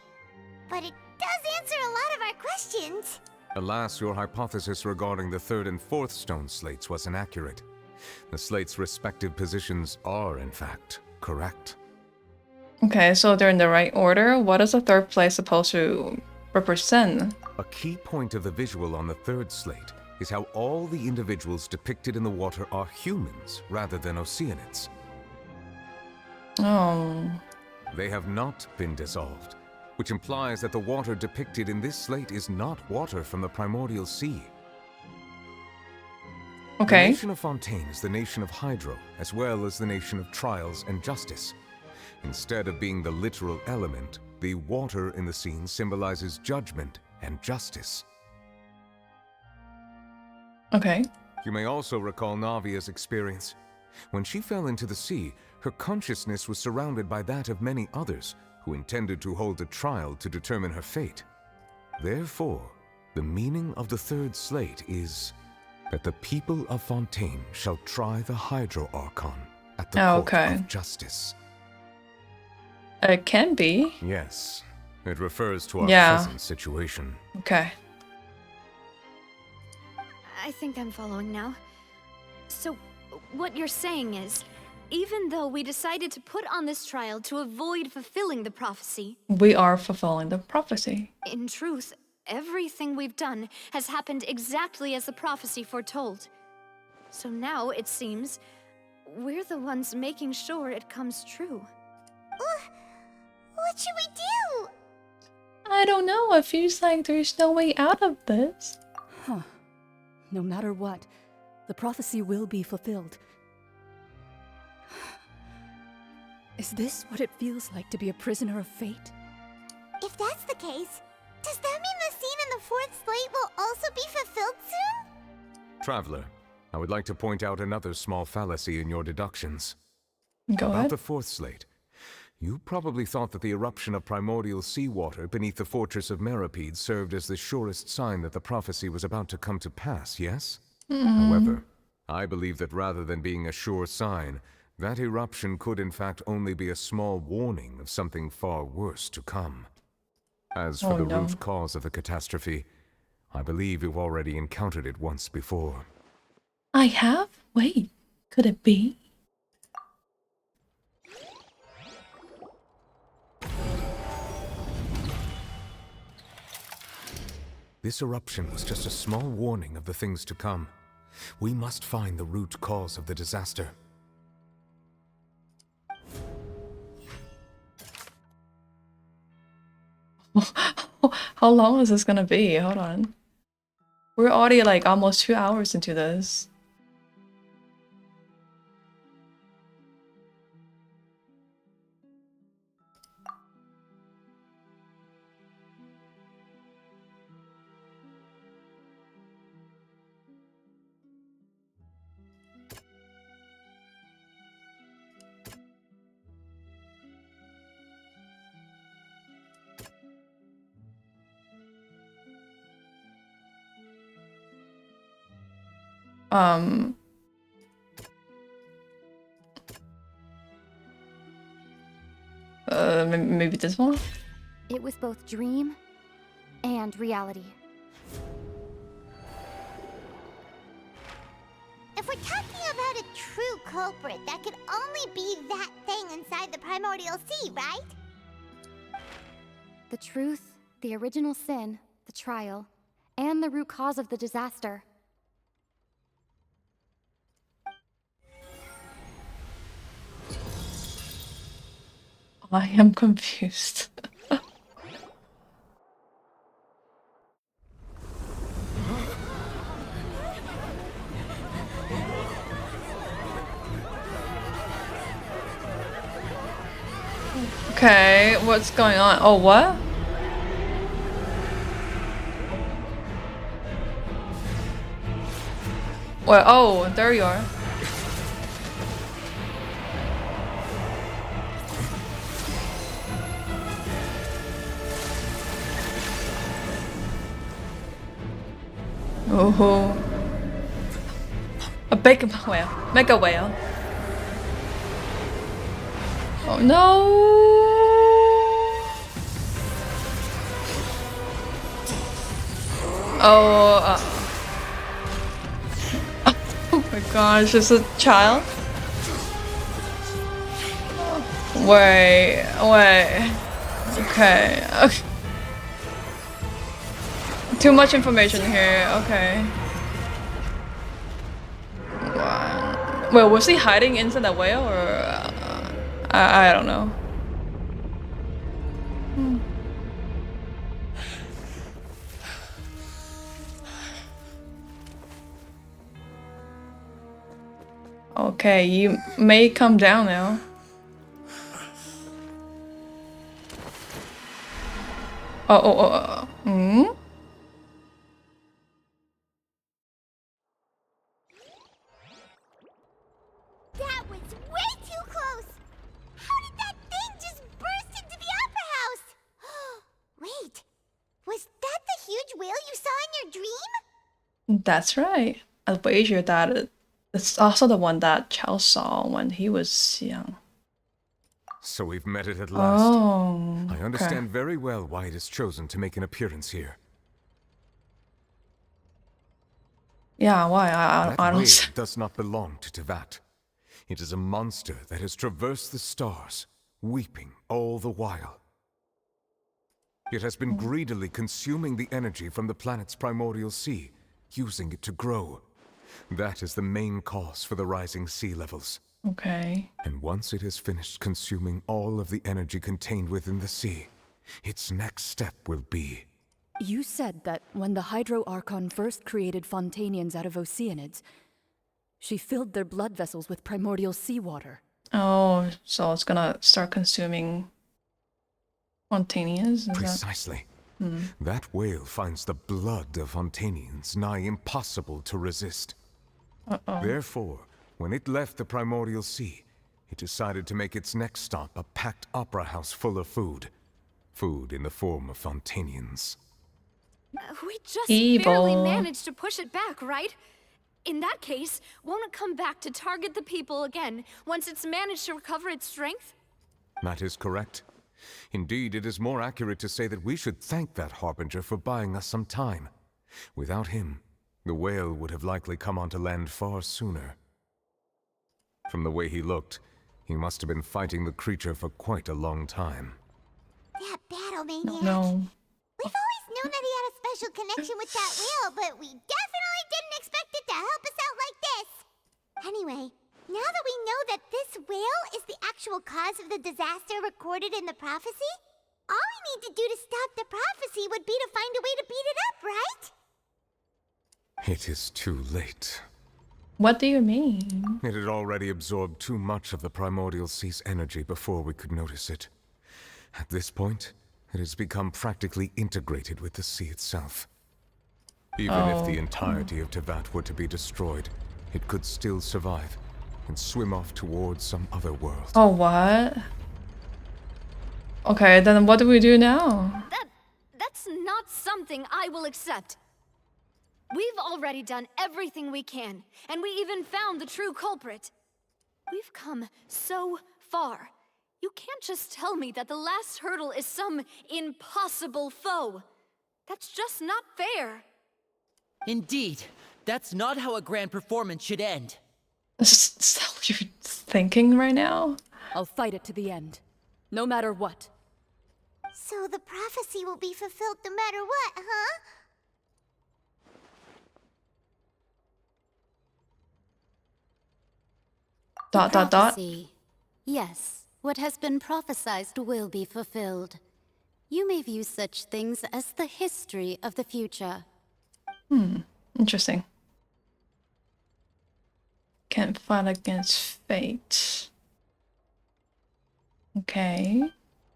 but it does answer a lot of our questions. Alas, your hypothesis regarding the third and fourth stone slates was inaccurate. The slates' respective positions are, in fact, correct. Okay, so they're in the right order. What is the third place supposed to represent? A key point of the visual on the third slate is how all the individuals depicted in the water are humans rather than Oceanids. Oh. They have not been dissolved, which implies that the water depicted in this slate is not water from the primordial sea. Okay. The nation of Fontaine is the nation of Hydro, as well as the nation of trials and justice. Instead of being the literal element, the water in the scene symbolizes judgment and justice. Okay. You may also recall Navia's experience. When she fell into the sea, her consciousness was surrounded by that of many others who intended to hold a trial to determine her fate. Therefore, the meaning of the third slate is that the people of Fontaine shall try the Hydro Archon at the court of justice. It can be. Yes, it refers to our present situation. Okay. I think I'm following now. So, what you're saying is, even though we decided to put on this trial to avoid fulfilling the prophecy, We are fulfilling the prophecy. in truth, everything we've done has happened exactly as the prophecy foretold. So now, it seems, we're the ones making sure it comes true. What should we do? I don't know. It feels like there's no way out of this. Huh. No matter what, the prophecy will be fulfilled. Is this what it feels like to be a prisoner of fate? If that's the case, does that mean the scene in the fourth slate will also be fulfilled soon? Traveler, I would like to point out another small fallacy in your deductions. Go About ahead. the fourth slate. You probably thought that the eruption of primordial seawater beneath the fortress of Meripede served as the surest sign that the prophecy was about to come to pass, yes? However, I believe that rather than being a sure sign, that eruption could in fact only be a small warning of something far worse to come. As for the root cause of the catastrophe, I believe you've already encountered it once before. I have? Wait, could it be? This eruption was just a small warning of the things to come. We must find the root cause of the disaster. How long is this gonna be? Hold on. We're already like almost 2 hours into this. Maybe this one? It was both dream and reality. If we're talking about a true culprit, that could only be that thing inside the primordial sea, right? The truth, the original sin, the trial, and the root cause of the disaster. I am confused. Okay, what's going on? Oh, what? Well, oh, there you are. Oh, a big whale, mega whale. Oh no! Oh, oh my gosh, it's a child? Wait. Okay. Too much information here, okay. Wow. Well, was he hiding inside the whale or... I don't know. Okay, you may come down now. Hmm? That was way too close! How did that thing just burst into the opera house? Wait, was that the huge whale you saw in your dream? That's right. I'll wager that it's also the one that Chao saw when he was young. So we've met it at last. Oh, I understand very well why it has chosen to make an appearance here. Yeah, why? I That whale don't... does not belong to Tevat. It is a monster that has traversed the stars, weeping all the while. It has been greedily consuming the energy from the planet's primordial sea, using it to grow. That is the main cause for the rising sea levels. Okay. And once it has finished consuming all of the energy contained within the sea, its next step will be... You said that when the Hydro Archon first created Fontanians out of Oceanids, she filled their blood vessels with primordial seawater. Oh, so it's gonna start consuming Fontanians? Precisely. That whale finds the blood of Fontanians nigh impossible to resist. Therefore, when it left the primordial sea, it decided to make its next stop a packed opera house full of food. Food in the form of Fontanians. We just Evil. barely managed to push it back, right? In that case, won't it come back to target the people again once it's managed to recover its strength? That is correct. Indeed, it is more accurate to say that we should thank that Harbinger for buying us some time. Without him, the whale would have likely come onto land far sooner. From the way he looked, he must have been fighting the creature for quite a long time. That battle maniac. No. We've always known that he had a special connection with that whale, but we definitely didn't expect it to help us out like this. Anyway, now that we know that this whale is the actual cause of the disaster recorded in the prophecy, all we need to do to stop the prophecy would be to find a way to beat it up, right? It is too late. What do you mean? It had already absorbed too much of the primordial sea's energy before we could notice it. At this point, it has become practically integrated with the sea itself. Even if the entirety of Tevat were to be destroyed, it could still survive and swim off towards some other world. Oh, what? Okay, then what do we do now? That's not something I will accept. We've already done everything we can, and we even found the true culprit. We've come so far. You can't just tell me that the last hurdle is some impossible foe. That's just not fair. Indeed, that's not how a grand performance should end. Is that what you're thinking right now? I'll fight it to the end, no matter what. So the prophecy will be fulfilled no matter what, huh? Dot, dot, dot. Prophecy. Yes, what has been prophesied will be fulfilled. You may view such things as the history of the future. Interesting. Can't fight against fate. Okay.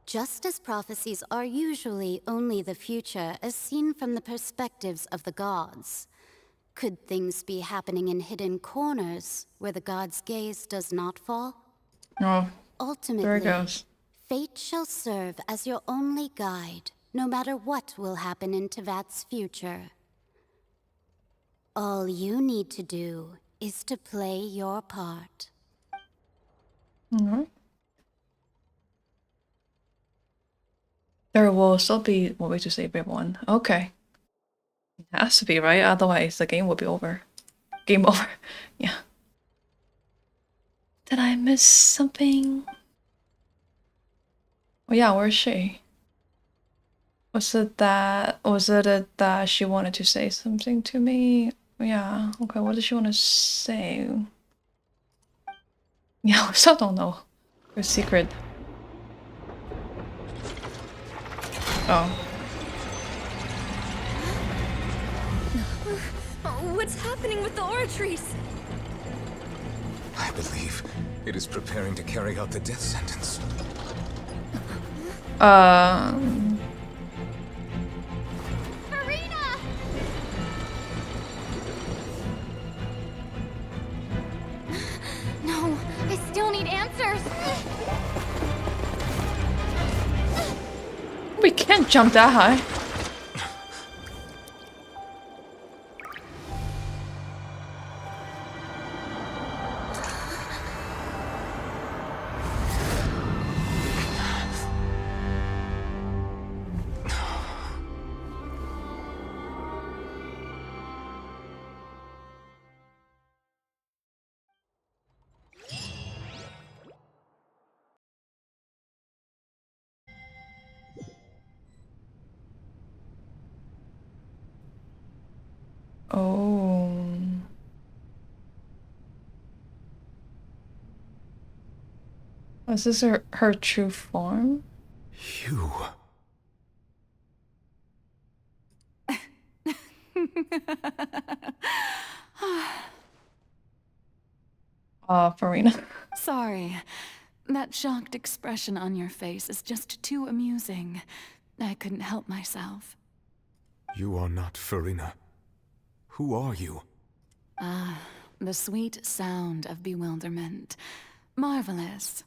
Just as prophecies are usually only the future as seen from the perspectives of the gods, could things be happening in hidden corners where the gods' gaze does not fall? Oh, Ultimately, there it goes. fate shall serve as your only guide, no matter what will happen in Tevat's future. All you need to do is to play your part. Alright. There will still be one way to save everyone. Okay. It has to be, right? Otherwise the game will be over. Game over. Yeah. Did I miss something? Oh yeah, where's she? Was it that she wanted to say something to me? Yeah, okay, what does she want to say? Yeah, I still don't know. Her secret. Oh. What's happening with the oratories? I believe it is preparing to carry out the death sentence. Farina! No, I still need answers. We can't jump that high. Oh. Is this her true form? You. Farina. Sorry. That shocked expression on your face is just too amusing. I couldn't help myself. You are not Farina. Who are you? The sweet sound of bewilderment. Marvelous.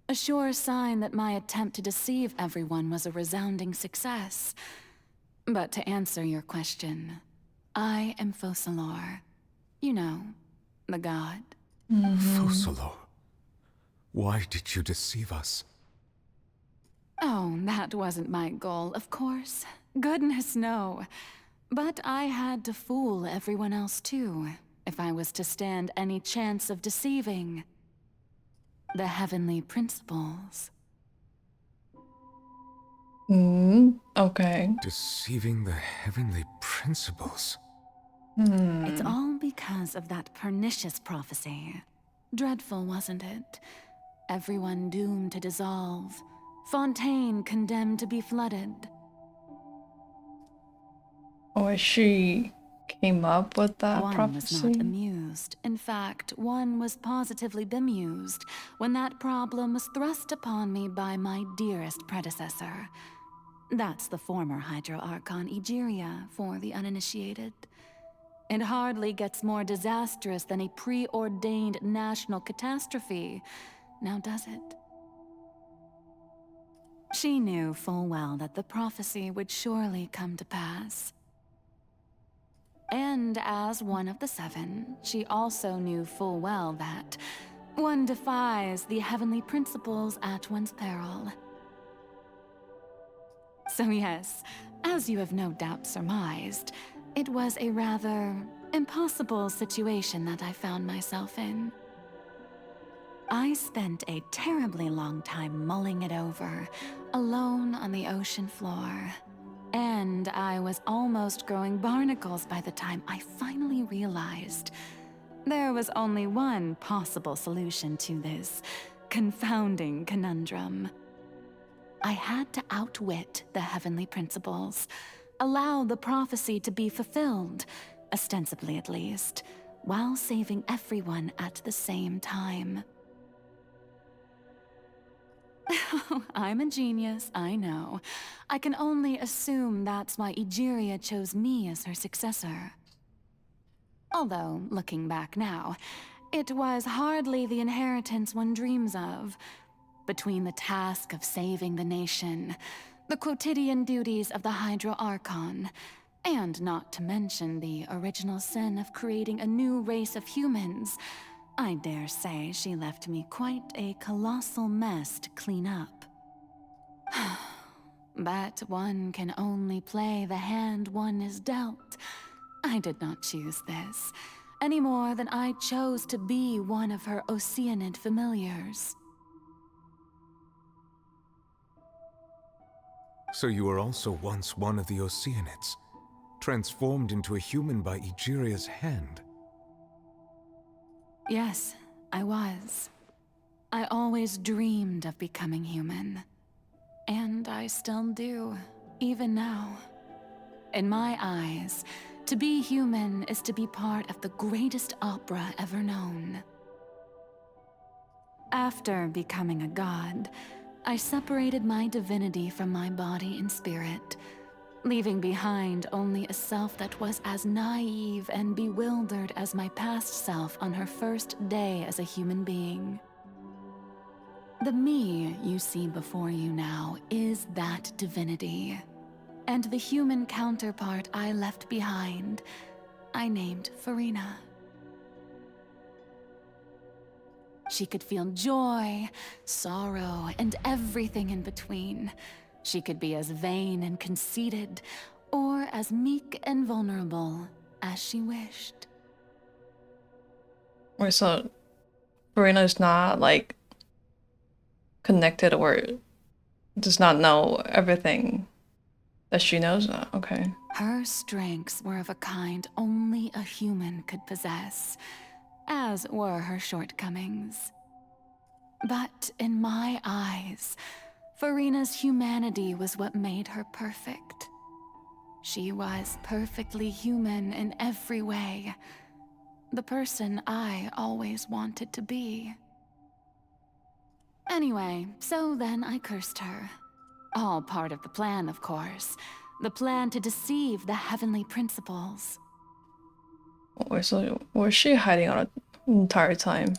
A sure sign that my attempt to deceive everyone was a resounding success. But to answer your question, I am Focalor. You know, the god. Focalor, why did you deceive us? Oh, that wasn't my goal, of course. Goodness, no. But I had to fool everyone else too, if I was to stand any chance of deceiving the heavenly principles. Okay. Deceiving the heavenly principles? It's all because of that pernicious prophecy. Dreadful, wasn't it? Everyone doomed to dissolve. Fontaine condemned to be flooded. Or she came up with that One was prophecy? not amused. In fact, one was positively bemused when that problem was thrust upon me by my dearest predecessor. That's the former Hydro Archon Egeria for the uninitiated. It hardly gets more disastrous than a preordained national catastrophe, now does it? She knew full well that the prophecy would surely come to pass. And as one of the seven, she also knew full well that one defies the heavenly principles at one's peril. So yes, as you have no doubt surmised, it was a rather impossible situation that I found myself in. I spent a terribly long time mulling it over, alone on the ocean floor. And I was almost growing barnacles by the time I finally realized there was only one possible solution to this confounding conundrum. I had to outwit the heavenly principles, allow the prophecy to be fulfilled, ostensibly at least, while saving everyone at the same time. I'm a genius, I know. I can only assume that's why Egeria chose me as her successor. Although, looking back now, it was hardly the inheritance one dreams of. Between the task of saving the nation, the quotidian duties of the Hydro Archon, and not to mention the original sin of creating a new race of humans, I dare say she left me quite a colossal mess to clean up. But one can only play the hand one is dealt. I did not choose this, any more than I chose to be one of her Oceanid familiars. So you were also once one of the Oceanids, transformed into a human by Egeria's hand. Yes, I was. I always dreamed of becoming human. And I still do, even now. In my eyes, to be human is to be part of the greatest opera ever known. After becoming a god, I separated my divinity from my body and spirit, leaving behind only a self that was as naive and bewildered as my past self on her first day as a human being. The me you see before you now is that divinity, and the human counterpart I left behind, I named Farina. She could feel joy, sorrow, and everything in between. She could be as vain and conceited, or as meek and vulnerable as she wished. Wait, so Farina is not like connected or does not know everything that she knows? Okay. Her strengths were of a kind only a human could possess, as were her shortcomings. But in my eyes, Farina's humanity was what made her perfect. She was perfectly human in every way, the person I always wanted to be. Anyway, so then I cursed her. All part of the plan, of course. The plan to deceive the heavenly principles. Wait, so was she hiding on the entire time?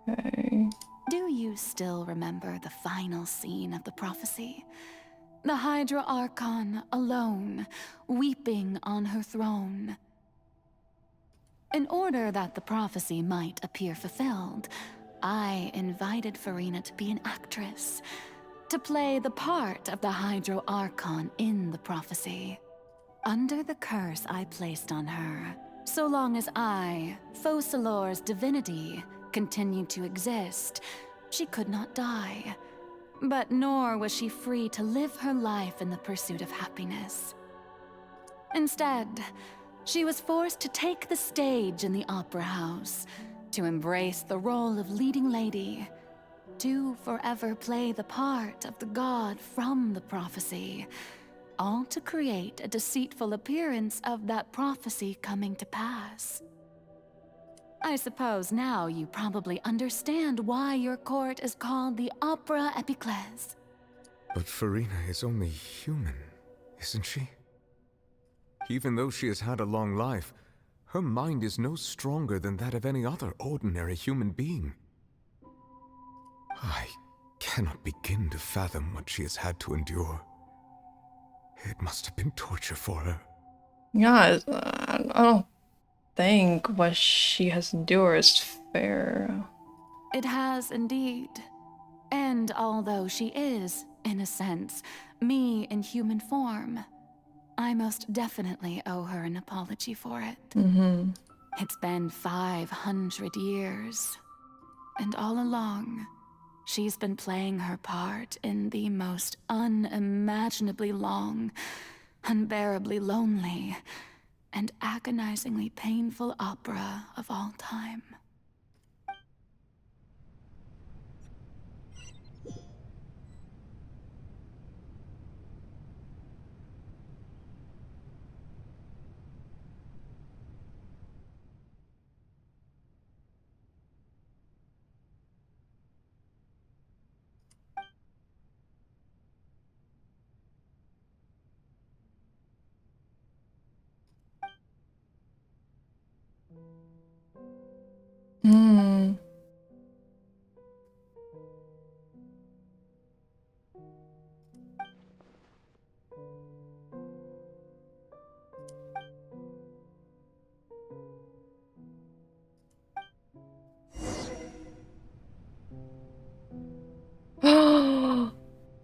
Okay. Do you still remember the final scene of the prophecy? The Hydra Archon alone, weeping on her throne. In order that the prophecy might appear fulfilled, I invited Farina to be an actress, to play the part of the Hydro Archon in the prophecy. Under the curse I placed on her, so long as I, Focalor's divinity, continued to exist, she could not die. But nor was she free to live her life in the pursuit of happiness. Instead, she was forced to take the stage in the opera house, to embrace the role of leading lady, to forever play the part of the god from the prophecy, all to create a deceitful appearance of that prophecy coming to pass. I suppose now you probably understand why your court is called the Opera Epiclese. But Farina is only human, isn't she? Even though she has had a long life, her mind is no stronger than that of any other ordinary human being. I cannot begin to fathom what she has had to endure. It must have been torture for her. Yeah, I don't think what she has endured is fair. It has indeed. And although she is, in a sense, me in human form, I most definitely owe her an apology for it. Mm-hmm. It's been 500 years. And all along, she's been playing her part in the most unimaginably long, unbearably lonely, and agonizingly painful opera of all time. Hmm.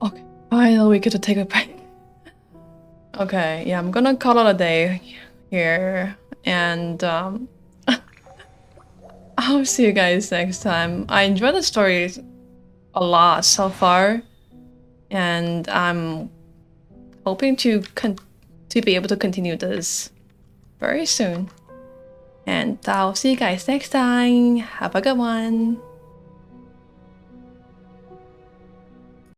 Okay, finally we get to take a break. Okay, yeah, I'm gonna call it a day here, and I'll see you guys next time. I enjoyed the story a lot so far, and I'm hoping to be able to continue this very soon. And I'll see you guys next time. Have a good one.